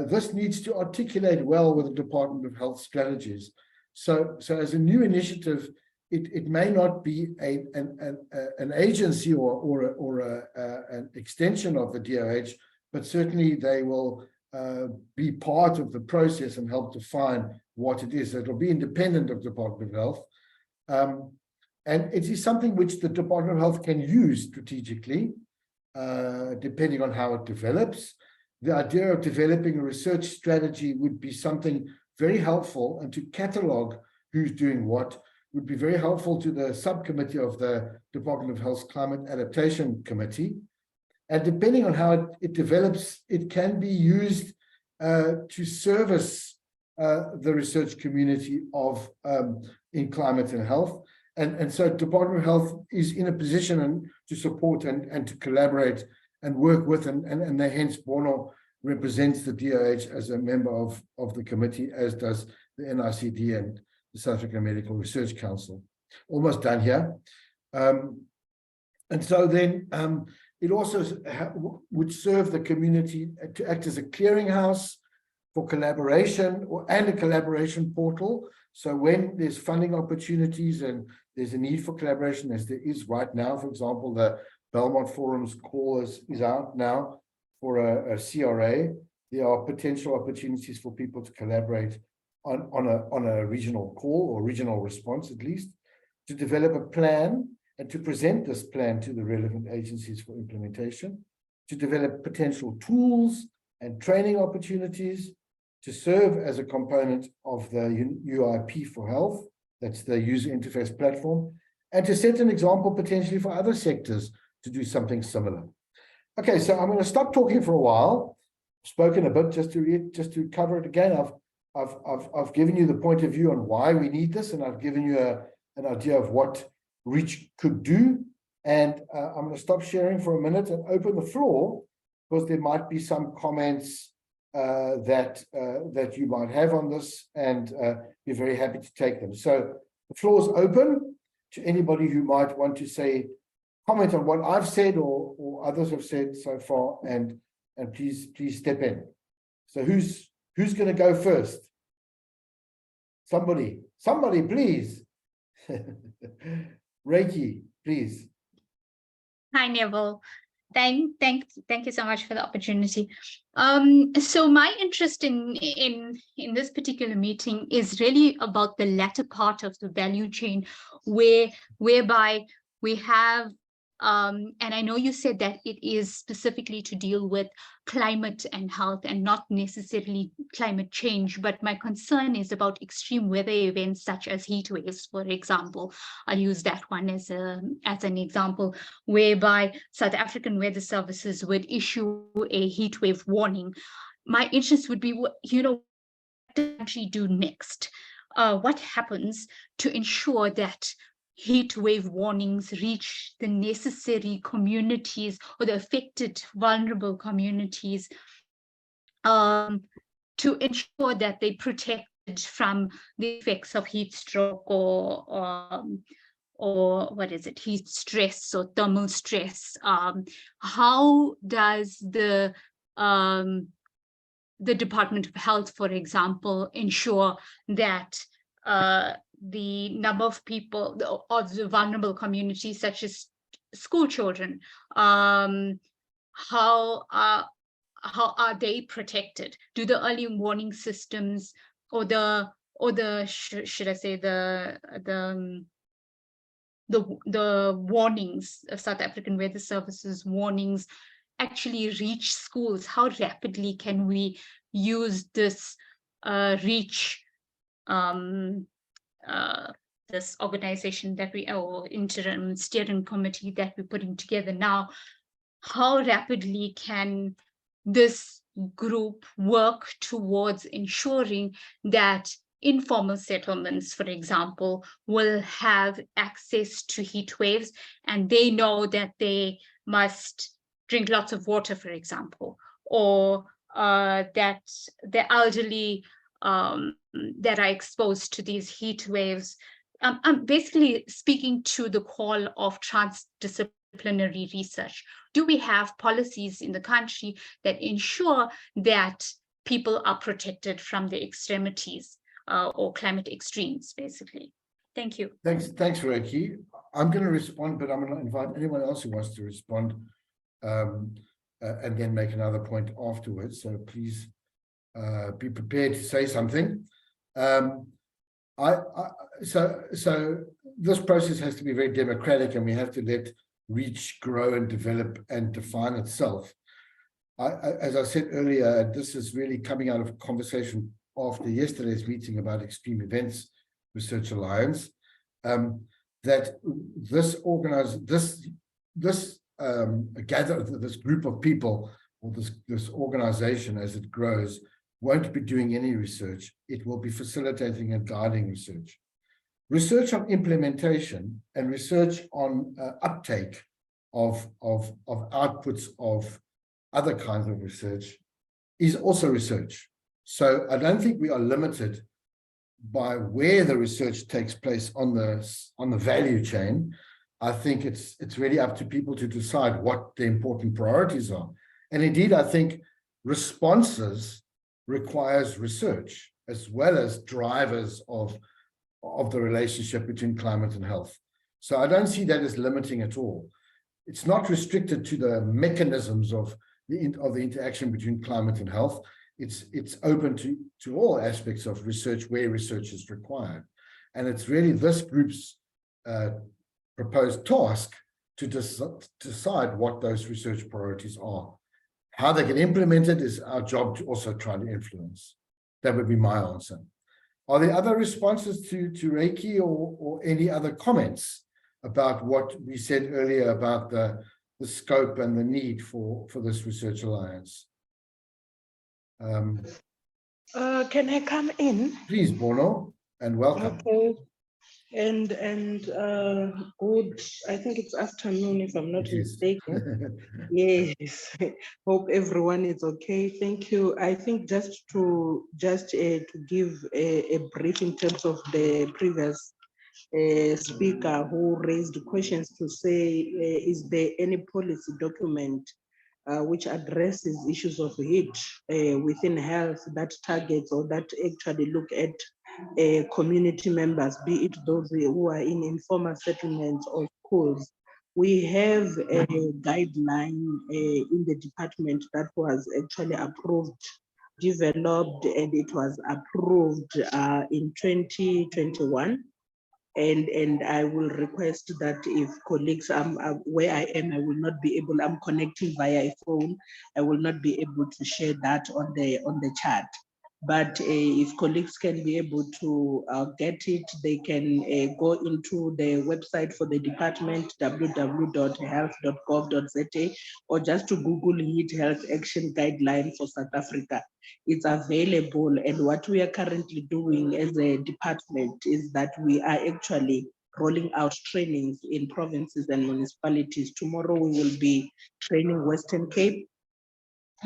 A: this needs to articulate well with the Department of Health strategies. So as a new initiative, it may not be an agency or an extension of the DOH, but certainly they will be part of the process and help define what it is. So it'll be independent of the Department of Health. And it is something which the Department of Health can use strategically, depending on how it develops. The idea of developing a research strategy would be something very helpful, and to catalog who's doing what would be very helpful to the subcommittee of the Department of Health's Climate Adaptation Committee. And depending on how it develops, it can be used to service the research community of in climate and health. And so Department of Health is in a position to support and to collaborate and work with, and hence Bono represents the DOH as a member of the committee, as does the NICD and the South African Medical Research Council. Almost done here. And so then it also would serve the community to act as a clearinghouse for collaboration and a collaboration portal. So when there's funding opportunities and there's a need for collaboration, as there is right now, for example, the Belmont Forum's call is out now for a CRA. There are potential opportunities for people to collaborate on a regional call or regional response, at least, to develop a plan and to present this plan to the relevant agencies for implementation, to develop potential tools and training opportunities, to serve as a component of the UIP for health, that's the user interface platform, and to set an example potentially for other sectors to do something similar. Okay, so I'm going to stop talking for a while. I've spoken a bit just to cover it again. I've given you the point of view on why we need this, and I've given you an idea of what REACH could do. And I'm going to stop sharing for a minute and open the floor, because there might be some comments that you might have on this, and be very happy to take them. So the floor is open to anybody who might want to say, comment on what I've said or others have said so far, and please step in. So who's going to go first? Somebody, please. Reiki, please.
E: Hi, Neville. Thank you so much for the opportunity. So my interest in this particular meeting is really about the latter part of the value chain, whereby we have, and I know you said that it is specifically to deal with climate and health and not necessarily climate change, but my concern is about extreme weather events such as heat waves, for example. I'll use that one as an example, whereby South African Weather Services would issue a heat wave warning. My interest would be, what the country do next? What happens to ensure that heat wave warnings reach the necessary communities or the affected vulnerable communities, to ensure that they protected from the effects of heat stroke or what is it, heat stress or thermal stress? How does the Department of Health, for example, ensure that the number of people of the vulnerable communities, such as school children, how are they protected? Do the early warning systems or the should I say the warnings of South African Weather Services warnings actually reach schools? How rapidly can we use this REACH, this organization that or interim steering committee that we're putting together now? How rapidly can this group work towards ensuring that informal settlements, for example, will have access to heat waves, and they know that they must drink lots of water, for example, or that the elderly that are exposed to these heat waves. I'm basically speaking to the call of transdisciplinary research. Do we have policies in the country that ensure that people are protected from the extremities or climate extremes, basically? Thank you.
A: Thanks, Reiki. I'm going to respond, but I'm going to invite anyone else who wants to respond and then make another point afterwards. So please be prepared to say something. So this process has to be very democratic, and we have to let REACH grow and develop and define itself. As I said earlier, this is really coming out of a conversation after yesterday's meeting about Extreme Events Research Alliance, that this group of people, or this organization, as it grows, won't be doing any research. It will be facilitating and guiding research. Research on implementation and research on uptake of outputs of other kinds of research is also research. So I don't think we are limited by where the research takes place on the value chain. I think it's really up to people to decide what the important priorities are. And indeed, I think responses requires research as well as drivers of the relationship between climate and health. So I don't see that as limiting at all. It's not restricted to the mechanisms of the interaction between climate and health. It's open to all aspects of research where research is required. And it's really this group's proposed task to decide what those research priorities are. How they get implemented is our job to also try to influence. That would be my answer. Are there other responses to Reiki or any other comments about what we said earlier about the scope and the need for this research alliance?
F: Can I come in?
A: Please, Bono, and welcome.
F: Okay. And good, I think it's afternoon if I'm not mistaken. Yes, hope everyone is okay. Thank you. I think just to give a brief in terms of the previous speaker who raised questions to say, is there any policy document which addresses issues of heat within health that targets or that actually look at community members, be it those who are in informal settlements or schools? We have a guideline in the department that was actually approved, developed, and it was approved in 2021. And I will request that if colleagues, where I am, I will not be able, I'm connecting via a phone, I will not be able to share that on the chat. But if colleagues can be able to get it, they can go into the website for the department, www.health.gov.za, or just to Google Heat Health Action Guideline for South Africa. It's available. And what we are currently doing as a department is that we are actually rolling out trainings in provinces and municipalities. Tomorrow we will be training Western Cape.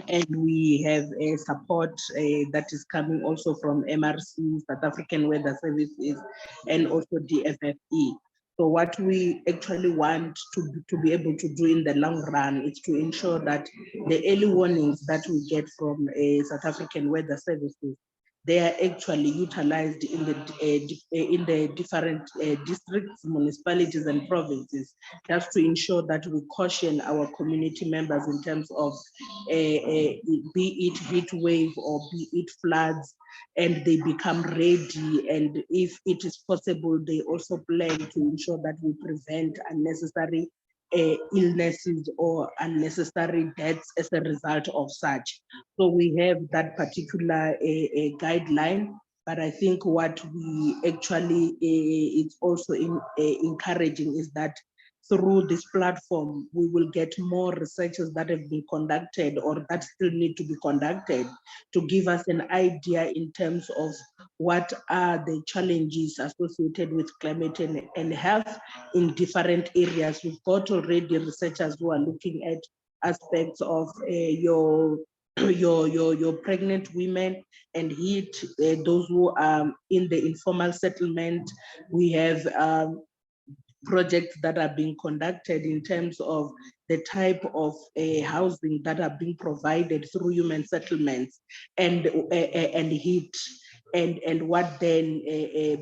F: And we have a support that is coming also from MRC, South African Weather Services, and also DFFE. So what we actually want to be able to do in the long run is to ensure that the early warnings that we get from South African Weather Services, they are actually utilized in the different districts, municipalities, and provinces, just to ensure that we caution our community members in terms of be it heat wave or be it floods, and they become ready. And if it is possible, they also plan to ensure that we prevent unnecessary illnesses or unnecessary deaths as a result of such. So we have that particular guideline, but I think what we actually is also encouraging is that through this platform, we will get more researches that have been conducted or that still need to be conducted to give us an idea in terms of what are the challenges associated with climate and health in different areas. We've got already researchers who are looking at aspects of your pregnant women and hit those who are in the informal settlement. We have projects that are being conducted in terms of the type of housing that are being provided through human settlements and HIT, and what then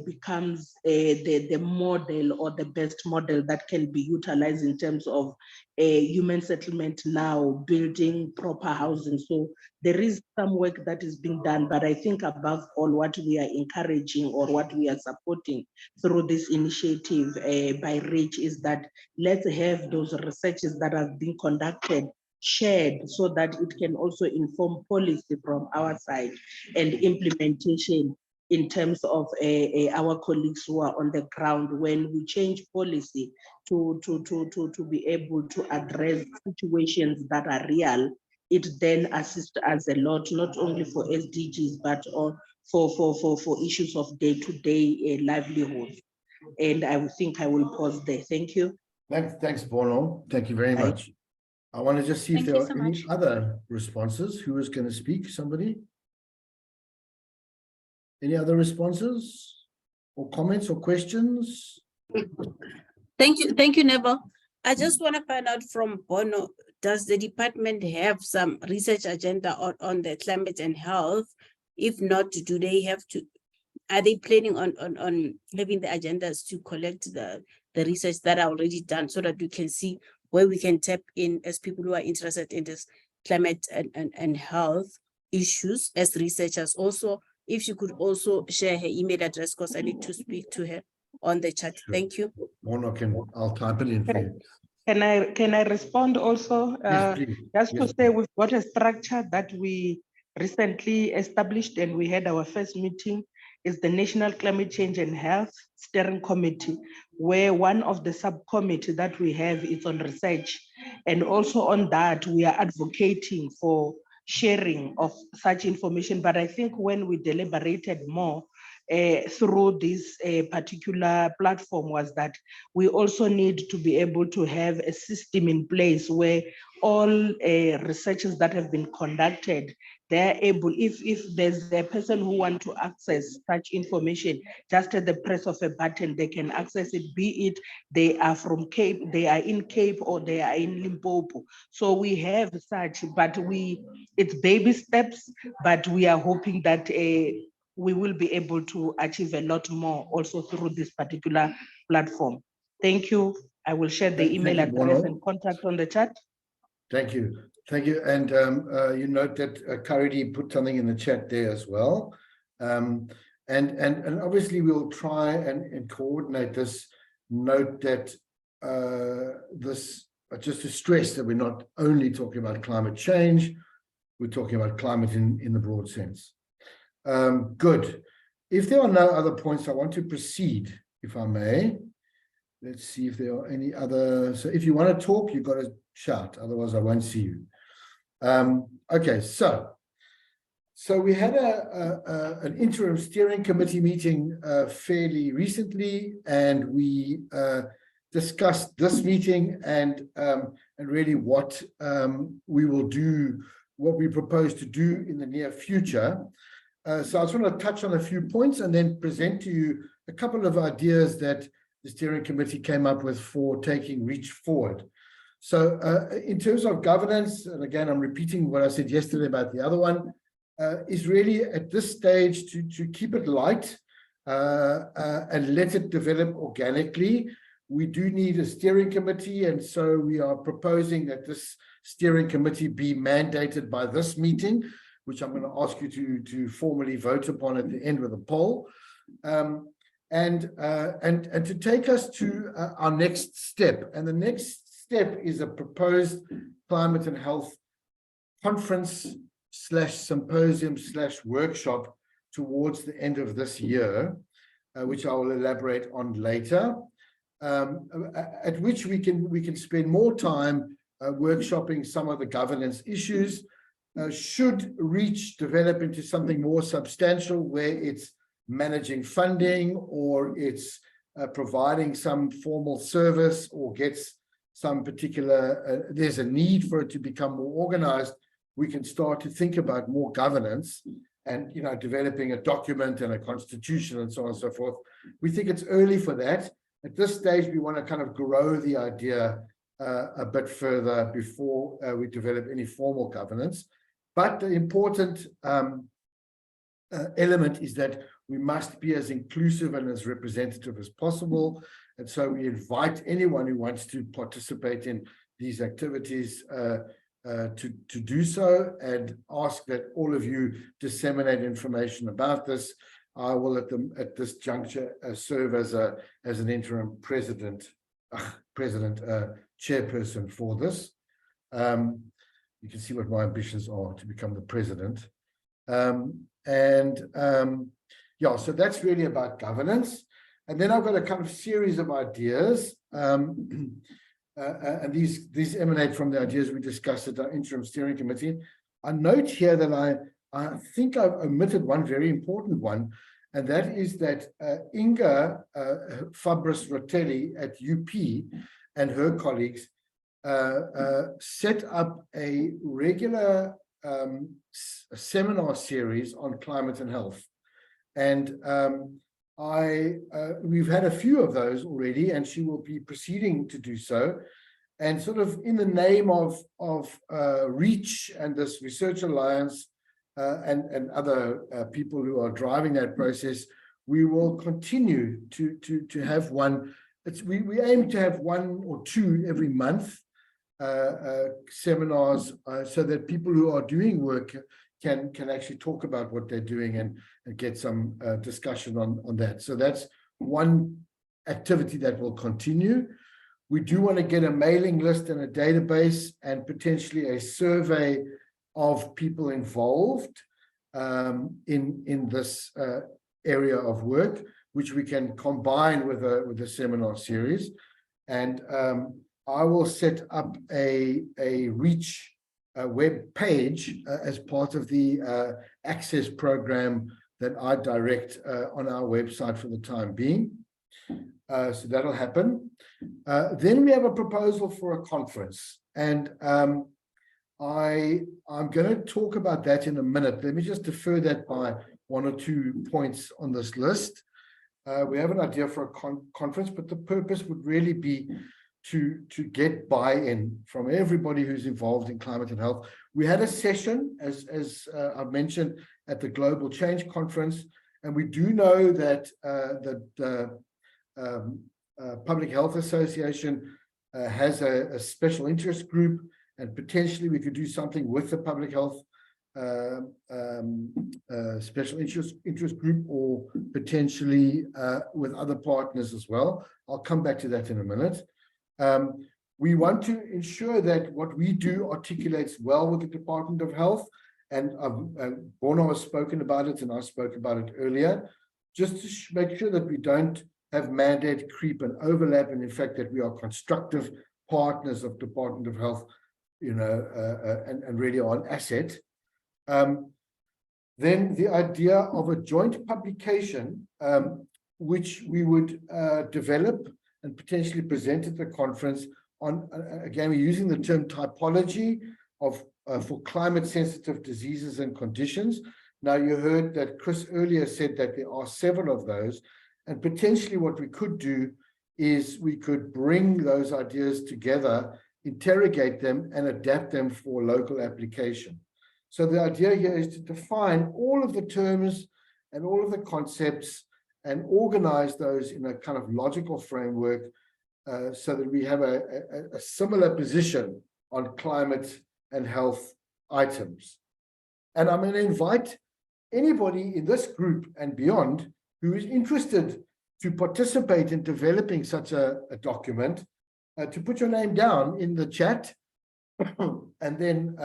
F: becomes the model or the best model that can be utilized in terms of human settlement now, building proper housing. So there is some work that is being done, but I think above all, what we are encouraging or what we are supporting through this initiative by REACH is that let's have those researches that have been conducted shared so that it can also inform policy from our side and implementation in terms of our colleagues who are on the ground when we change policy to be able to address situations that are real. It then assists us a lot, not only for SDGs, but for issues of day-to-day livelihood. And I think I will pause there. Thank you.
A: Thanks, Bono. Thank you very much. I want to just see if
E: Thank
A: there
E: you
A: are
E: so
A: any
E: much.
A: other responses. Who is going to speak? Somebody? Any other responses or comments or questions?
D: Thank you, Neville. I just want to find out from Bono, does the department have some research agenda on the climate and health? If not, do they have to, are they planning on having the agendas to collect the research that are already done so that we can see where we can tap in as people who are interested in this climate and health issues as researchers? Also, if you could also share her email address, because I need to speak to her on the chat.
A: Sure.
D: Thank you.
A: Bono I'll type it in for you.
F: Can I respond also?
A: Yes, please.
F: Just to
A: Yes,
F: say, we've got a structure that we recently established, and we had our first meeting. Is the National Climate Change and Health Steering Committee, where one of the subcommittee that we have is on research, and also on that we are advocating for sharing of such information. But I think when we deliberated more through this particular platform was that we also need to be able to have a system in place where all researches that have been conducted, they're able, if there's a person who wants to access such information, just at the press of a button, they can access it, be it they are from Cape, they are in Cape, or they are in Limpopo. So we have such, but it's baby steps, but we are hoping that we will be able to achieve a lot more also through this particular platform. Thank you. I will share the email address and contact on the chat.
A: Thank you. Thank you. And you note that Karidi put something in the chat there as well. And obviously we'll try and coordinate this. Note that this, just to stress that we're not only talking about climate change, we're talking about climate in the broad sense. Good. If there are no other points, I want to proceed, if I may. Let's see if there are any other. So if you want to talk, you've got to shout, otherwise I won't see you. Okay, so we had an interim steering committee meeting fairly recently, and we discussed this meeting and really what we will do, what we propose to do in the near future. So I just want to touch on a few points and then present to you a couple of ideas that the steering committee came up with for taking REACH forward. So in terms of governance, and again, I'm repeating what I said yesterday about the other one, is really at this stage to keep it light and let it develop organically. We do need a steering committee, and so we are proposing that this steering committee be mandated by this meeting, which I'm going to ask you to formally vote upon at the end of the poll. And to take us to our next step. And the next step is a proposed climate and health conference / symposium / workshop towards the end of this year, which I will elaborate on later, at which we can spend more time workshopping some of the governance issues. Should REACH develop into something more substantial, where it's managing funding or it's providing some formal service or gets some particular, there's a need for it to become more organized, we can start to think about more governance and, you know, developing a document and a constitution and so on and so forth. We think it's early for that. At this stage, we want to kind of grow the idea a bit further before we develop any formal governance. But the important element is that we must be as inclusive and as representative as possible. And so we invite anyone who wants to participate in these activities to do so, and ask that all of you disseminate information about this. I will at this juncture serve as an interim chairperson for this. You can see what my ambitions are to become the president. Yeah, so that's really about governance. And then I've got a kind of series of ideas. And these emanate from the ideas we discussed at our interim steering committee. I note here that I think I've omitted one very important one, and that is that Inga Fabris Rotelli at UP and her colleagues set up a regular seminar series on climate and health. And we've had a few of those already, and she will be proceeding to do so. And sort of in the name of REACH and this Research Alliance and other people who are driving that process, we will continue to have one. We aim to have one or two every month seminars so that people who are doing work can actually talk about what they're doing and get some discussion on that. So that's one activity that will continue. We do want to get a mailing list and a database and potentially a survey of people involved in this area of work, which we can combine with a seminar series. And I will set up a REACH web page as part of the access program that I direct on our website for the time being. So that'll happen. Then we have a proposal for a conference, and I'm going to talk about that in a minute. Let me just defer that by one or two points on this list. We have an idea for a conference, but the purpose would really be to get buy-in from everybody who's involved in climate and health. We had a session, as I've mentioned, at the Global Change Conference, and we do know that the Public Health Association has a special interest group, and potentially we could do something with the Public Health special interest group, or potentially with other partners as well. I'll come back to that in a minute. We want to ensure that what we do articulates well with the Department of Health, and Bono has spoken about it, and I spoke about it earlier, just to make sure that we don't have mandate creep and overlap, and in fact that we are constructive partners of Department of Health, you know, and really are an asset. Then the idea of a joint publication, which we would develop and potentially present at the conference on, again, we're using the term typology of for climate sensitive diseases and conditions. Now, you heard that Chris earlier said that there are several of those, and potentially what we could do is we could bring those ideas together, interrogate them, and adapt them for local application. So the idea here is to define all of the terms and all of the concepts and organize those in a kind of logical framework so that we have a similar position on climate and health items. And I'm going to invite anybody in this group and beyond who is interested to participate in developing such a document to put your name down in the chat, and then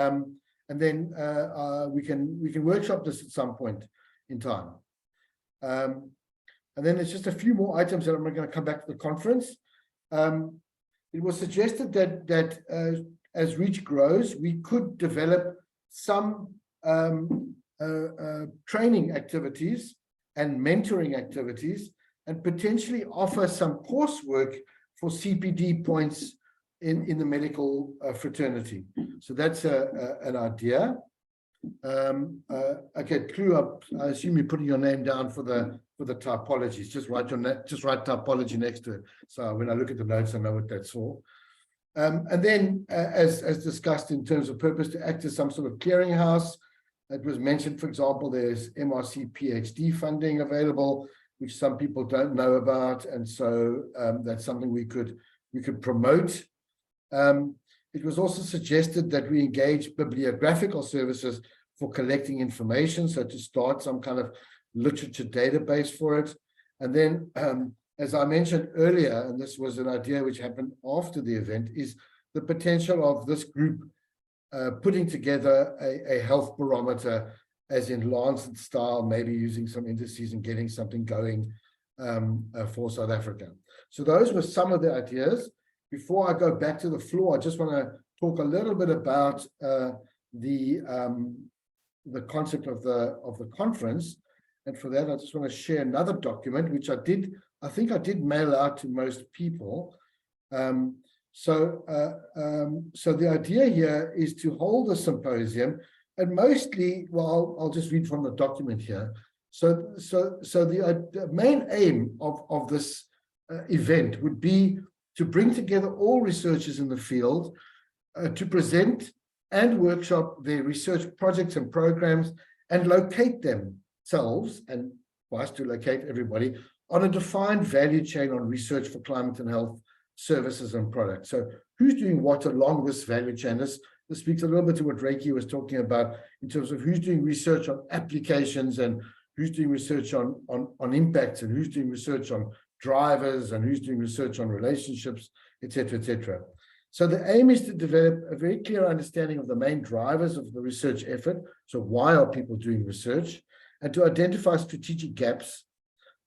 A: we can workshop this at some point in time. And then there's just a few more items that I'm going to come back to the conference. It was suggested that as REACH grows, we could develop some training activities and mentoring activities, and potentially offer some coursework for CPD points in the medical fraternity. So that's an idea. Okay, Clue, I assume you're putting your name down for the typologies. Just write typology next to it. So when I look at the notes, I know what that's for. And then, as discussed in terms of purpose, to act as some sort of clearinghouse. It was mentioned, for example, there's MRC PhD funding available, which some people don't know about, and so that's something we could promote. It was also suggested that we engage bibliographical services for collecting information, so to start some kind of literature database for it. And then, as I mentioned earlier, and this was an idea which happened after the event, is the potential of this group putting together a health barometer, as in Lancet style, maybe using some indices and getting something going for South Africa. So those were some of the ideas. Before I go back to the floor, I just want to talk a little bit about the concept of the conference. And for that, I just want to share another document, which I think I did mail out to most people. So the idea here is to hold a symposium, and mostly, well, I'll just read from the document here. So the main aim of this event would be to bring together all researchers in the field to present and workshop their research projects and programs and locate themselves, and for us to locate everybody, on a defined value chain on research for climate and health services and products. So who's doing what along this value chain? This speaks a little bit to what Reiki was talking about in terms of who's doing research on applications and who's doing research on impacts, and who's doing research on drivers, and who's doing research on relationships, etc., etc. So the aim is to develop a very clear understanding of the main drivers of the research effort. So why are people doing research? And to identify strategic gaps,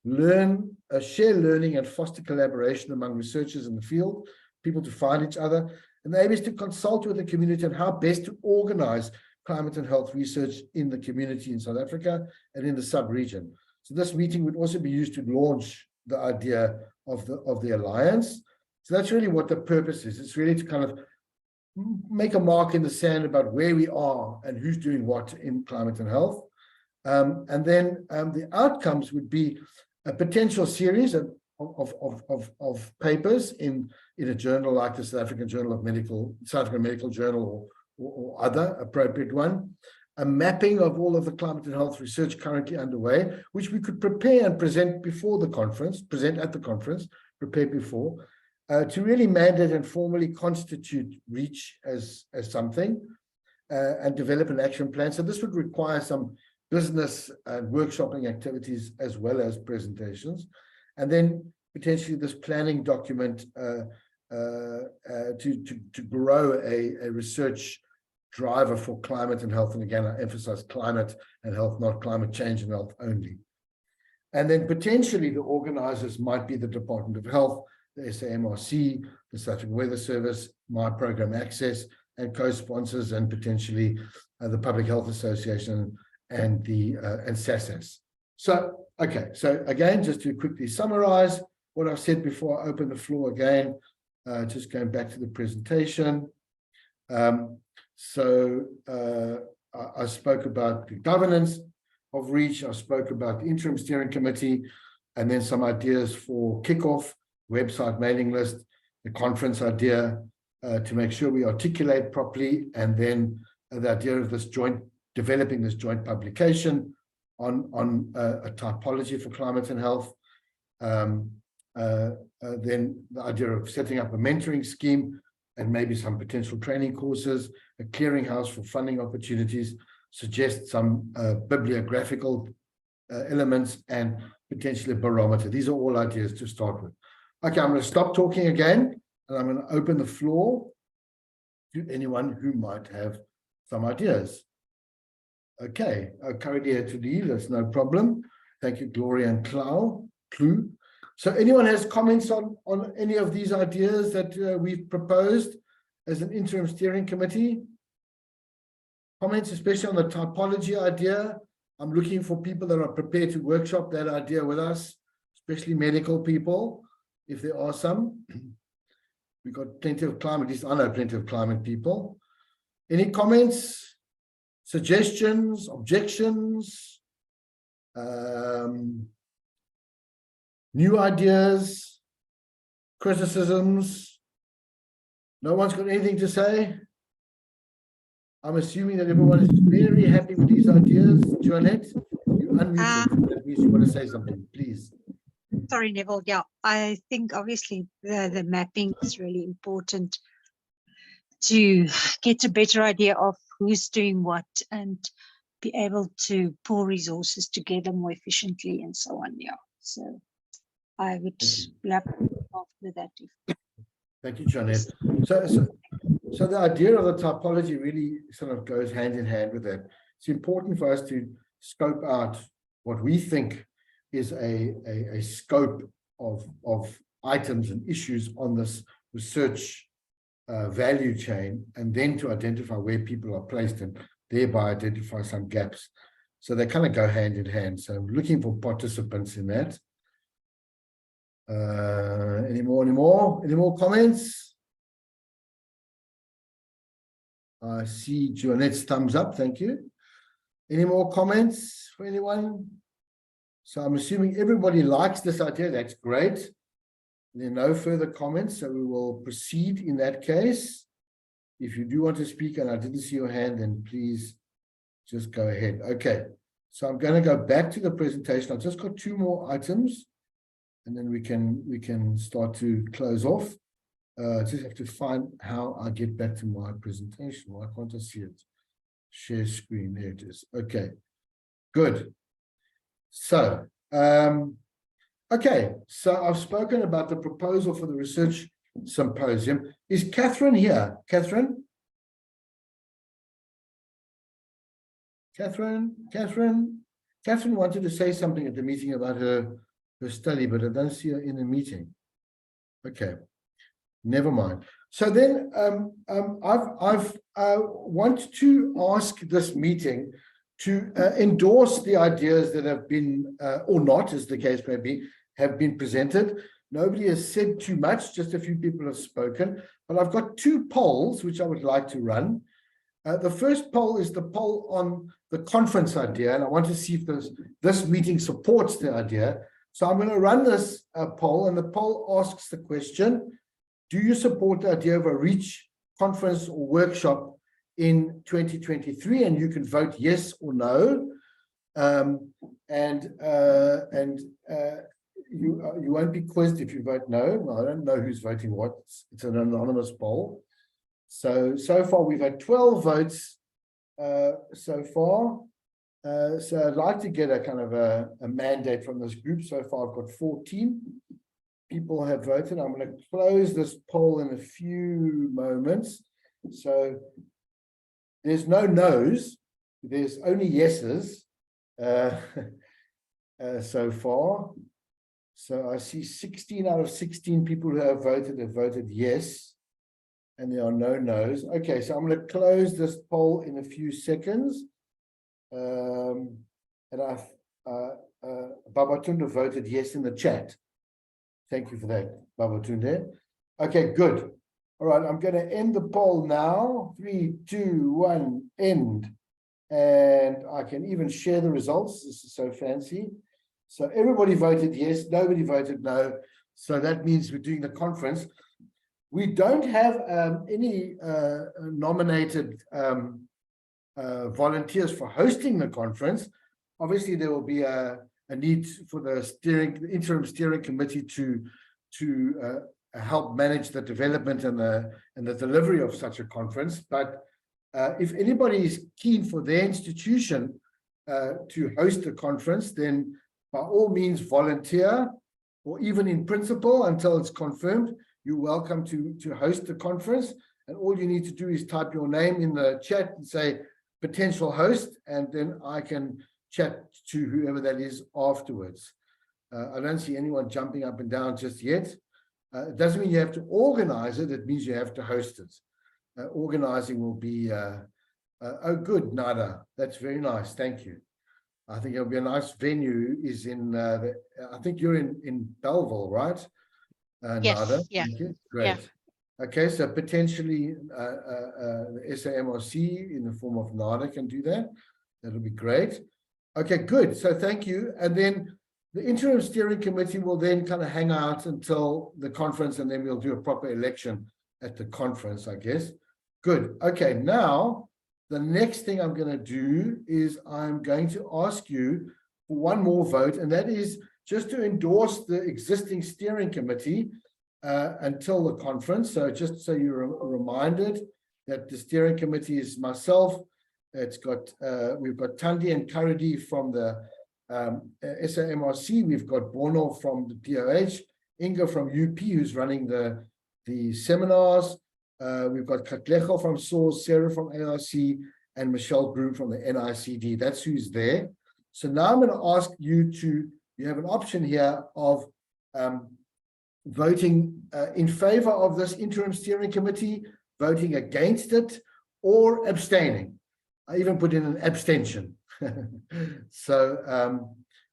A: share learning and foster collaboration among researchers in the field, people to find each other. And the aim is to consult with the community on how best to organize climate and health research in the community in South Africa and in the sub-region. So this meeting would also be used to launch the idea of the alliance. So that's really what the purpose is. It's really to kind of make a mark in the sand about where we are and who's doing what in climate and health. And then the outcomes would be a potential series of papers in a journal like the South African Medical Journal or other appropriate one, a mapping of all of the climate and health research currently underway, which we could prepare and present before the conference, prepare before, to really mandate and formally constitute REACH as something, and develop an action plan. So this would require some business and workshopping activities as well as presentations, and then potentially this planning document to grow a research driver for climate and health. And again, I emphasize climate and health, not climate change and health only. And then potentially the organizers might be the Department of Health, the SAMRC, the South African Weather Service, My Program Access, and co-sponsors, and potentially the Public Health Association and SASAS. So, okay, so again, just to quickly summarize what I've said before I open the floor again, just going back to the presentation. I spoke about the governance of REACH, I spoke about the interim steering committee, and then some ideas for kickoff, website mailing list, the conference idea, to make sure we articulate properly, and then the idea of developing this joint publication on a typology for climate and health. Then the idea of setting up a mentoring scheme and maybe some potential training courses, a clearinghouse for funding opportunities, suggest some bibliographical elements, and potentially a barometer. These are all ideas to start with. Okay, I'm going to stop talking again, and I'm going to open the floor to anyone who might have some ideas. Okay, currently to leave, that's no problem. Thank you, Gloria and Clue. So anyone has comments on any of these ideas that we've proposed as an interim steering committee? Comments, especially on the typology idea. I'm looking for people that are prepared to workshop that idea with us, especially medical people, if there are some. We've got plenty of climate, at least I know plenty of climate people. Any comments, suggestions, objections, new ideas, criticisms? No one's got anything to say? I'm assuming that everyone is very happy with these ideas. Joanette, you unmuted. That means you want to say something, please.
G: Sorry, Neville. Yeah, I think obviously the mapping is really important to get a better idea of who's doing what and be able to pull resources together more efficiently and so on. Yeah, so I would love after that.
A: Thank you, Joanette. So the idea of the typology really sort of goes hand in hand with that. It's important for us to scope out what we think is a scope of items and issues on this research value chain, and then to identify where people are placed and thereby identify some gaps. So they kind of go hand in hand. So I'm looking for participants in that. Any more comments? I see Joanette's thumbs up. Thank you. Any more comments for anyone? So I'm assuming everybody likes this idea. That's great. There are no further comments, so we will proceed in that case. If you do want to speak and I didn't see your hand, then please just go ahead. Okay, so I'm going to go back to the presentation. I've just got 2 more items, and then we can start to close off. Just have to find how I get back to my presentation. Why can't I see it? Share screen. There it is. Okay, good. So, okay, so I've spoken about the proposal for the research symposium. Is Catherine here? Catherine wanted to say something at the meeting about her study, but I don't see her in the meeting. Okay, never mind. So then I've want to ask this meeting to endorse the ideas that have been, or not, as the case may be, have been presented. Nobody has said too much, just a few people have spoken, but I've got 2 polls which I would like to run. The first poll is the poll on the conference idea, and I want to see if this meeting supports the idea. So I'm going to run this poll, and the poll asks the question: do you support the idea of a REACH conference or workshop in 2023? And you can vote yes or no. You won't be quizzed if you vote no. Well, I don't know who's voting what. It's an anonymous poll. So far we've had 12 votes so far. So I'd like to get a kind of a mandate from this group. So far I've got 14 people have voted. I'm going to close this poll in a few moments. So there's no no's, there's only yeses so far. So I see 16 out of 16 people who have voted yes, and there are no no's. Okay, so I'm going to close this poll in a few seconds. And Babatunde voted yes in the chat. Thank you for that, Babatunde. Okay, good. All right, I'm going to end the poll now. 3, 2, 1, end. And I can even share the results. This is so fancy. So everybody voted yes, nobody voted no. So that means we're doing the conference. We don't have any nominated volunteers for hosting the conference. Obviously, there will be a need for the interim steering committee to help manage the development and the delivery of such a conference. But if anybody is keen for their institution to host the conference, then by all means volunteer, or even in principle until it's confirmed. You're welcome to host the conference, and all you need to do is type your name in the chat and say potential host, and then I can chat to whoever that is afterwards. I don't see anyone jumping up and down just yet. It doesn't mean you have to organize it, it means you have to host it. Organizing will be, oh good, Nada, that's very nice, thank you. I think it'll be a nice venue, is in, I think you're in Belleville, right?
G: Yes,
A: Nada,
G: yeah.
A: thank you. Great.
G: Yeah.
A: Okay, so potentially the SAMRC in the form of NADA can do that. That'll be great. Okay, good. So thank you. And then the interim steering committee will then kind of hang out until the conference, and then we'll do a proper election at the conference, I guess. Good. Okay, now the next thing I'm going to do is I'm going to ask you for one more vote, and that is just to endorse the existing steering committee until the conference. So just so you're reminded that the steering committee is myself. It's got we've got Tandi and Karadi from the SAMRC. We've got Bono from the DOH, Inga from UP, who's running the seminars. We've got Katlejo from SOARS, Sarah from ARC, and Michelle Groom from the NICD. That's who's there. So now I'm going to ask you you have an option here of voting in favor of this interim steering committee, voting against it, or abstaining. I even put in an abstention. So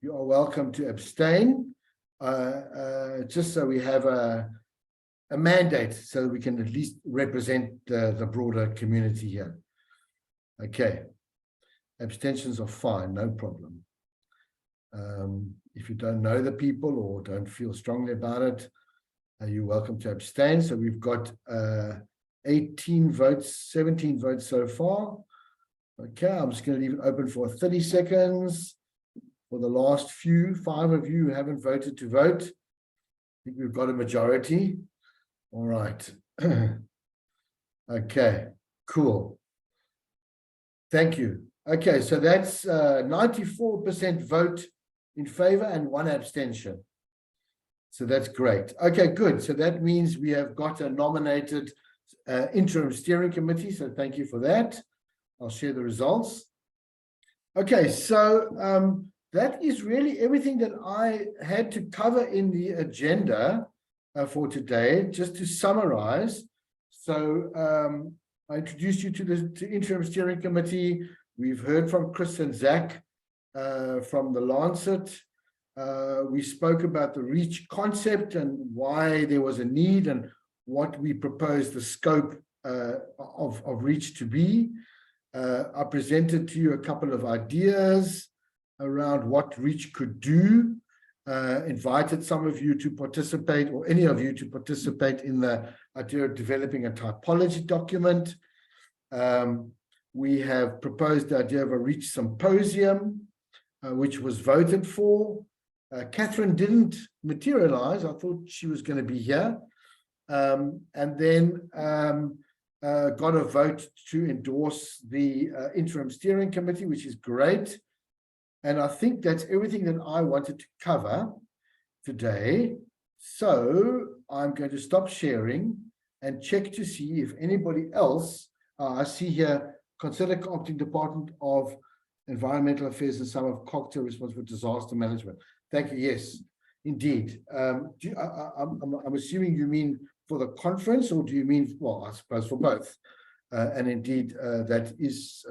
A: you are welcome to abstain, just so we have a mandate, so that we can at least represent the broader community here. Okay, abstentions are fine, no problem. If you don't know the people or don't feel strongly about it, you're welcome to abstain. So we've got 18 votes, 17 votes so far. Okay, I'm just going to leave it open for 30 seconds for the last 5 of you who haven't voted to vote. I think we've got a majority. All right. Okay, cool. Thank you. Okay, so that's 94% vote in favor and 1 abstention. So that's great. Okay, good. So that means we have got a nominated interim steering committee. So thank you for that. I'll share the results. Okay, so that is really everything that I had to cover in the agenda for today. Just to summarize, so I introduced you to the interim steering committee. We've heard from Chris and Zach from the Lancet. We spoke about the REACH concept and why there was a need and what we proposed the scope of REACH to be. I presented to you a couple of ideas around what REACH could do, invited some of you to participate, or any of you to participate in the idea of developing a typology document. We have proposed the idea of a REACH symposium, which was voted for. Catherine didn't materialize. I thought she was going to be here. And then got a vote to endorse the interim steering committee, which is great. And I think that's everything that I wanted to cover today. So I'm going to stop sharing and check to see if anybody else, I see here, consider co-opting Department of Environmental Affairs and some of cocktail responsible for disaster management. Thank you. Yes, indeed. I'm assuming you mean for the conference, or do you mean, well, I suppose for both? And indeed, that is,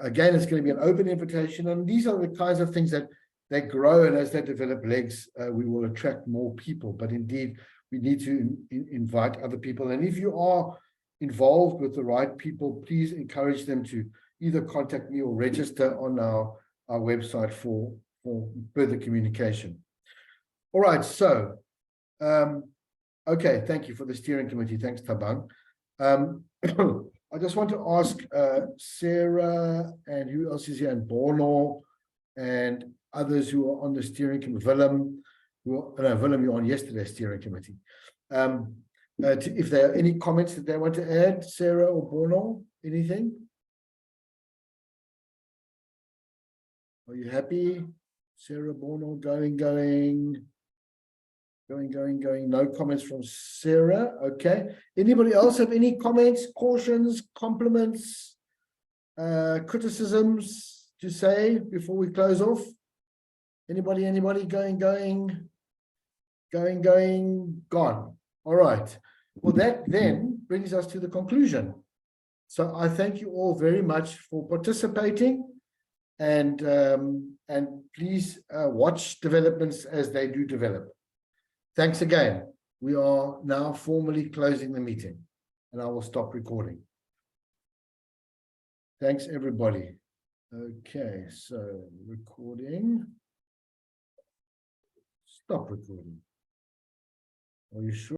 A: again, it's going to be an open invitation. And these are the kinds of things that they grow, and as they develop legs, we will attract more people. But indeed, we need to invite other people. And if you are involved with the right people, please encourage them to either contact me or register on our website for further communication. All right, so okay, thank you for the steering committee. Thanks, Tabang. I just want to ask Sarah, and who else is here, and Bono, and others who are on the steering committee. Willem, Willem, you're on yesterday's steering committee. If there are any comments that they want to add, Sarah or Bono, anything? Are you happy? Sarah, Bono, going. No comments from Sarah. Okay. Anybody else have any comments, cautions, compliments, criticisms to say before we close off? Anybody going, gone. All right. Well, that then brings us to the conclusion. So I thank you all very much for participating, and please watch developments as they do develop. Thanks again. we are now formally closing the meeting, and I will stop recording. Thanks, everybody. Okay, so recording. Stop recording. Are you sure?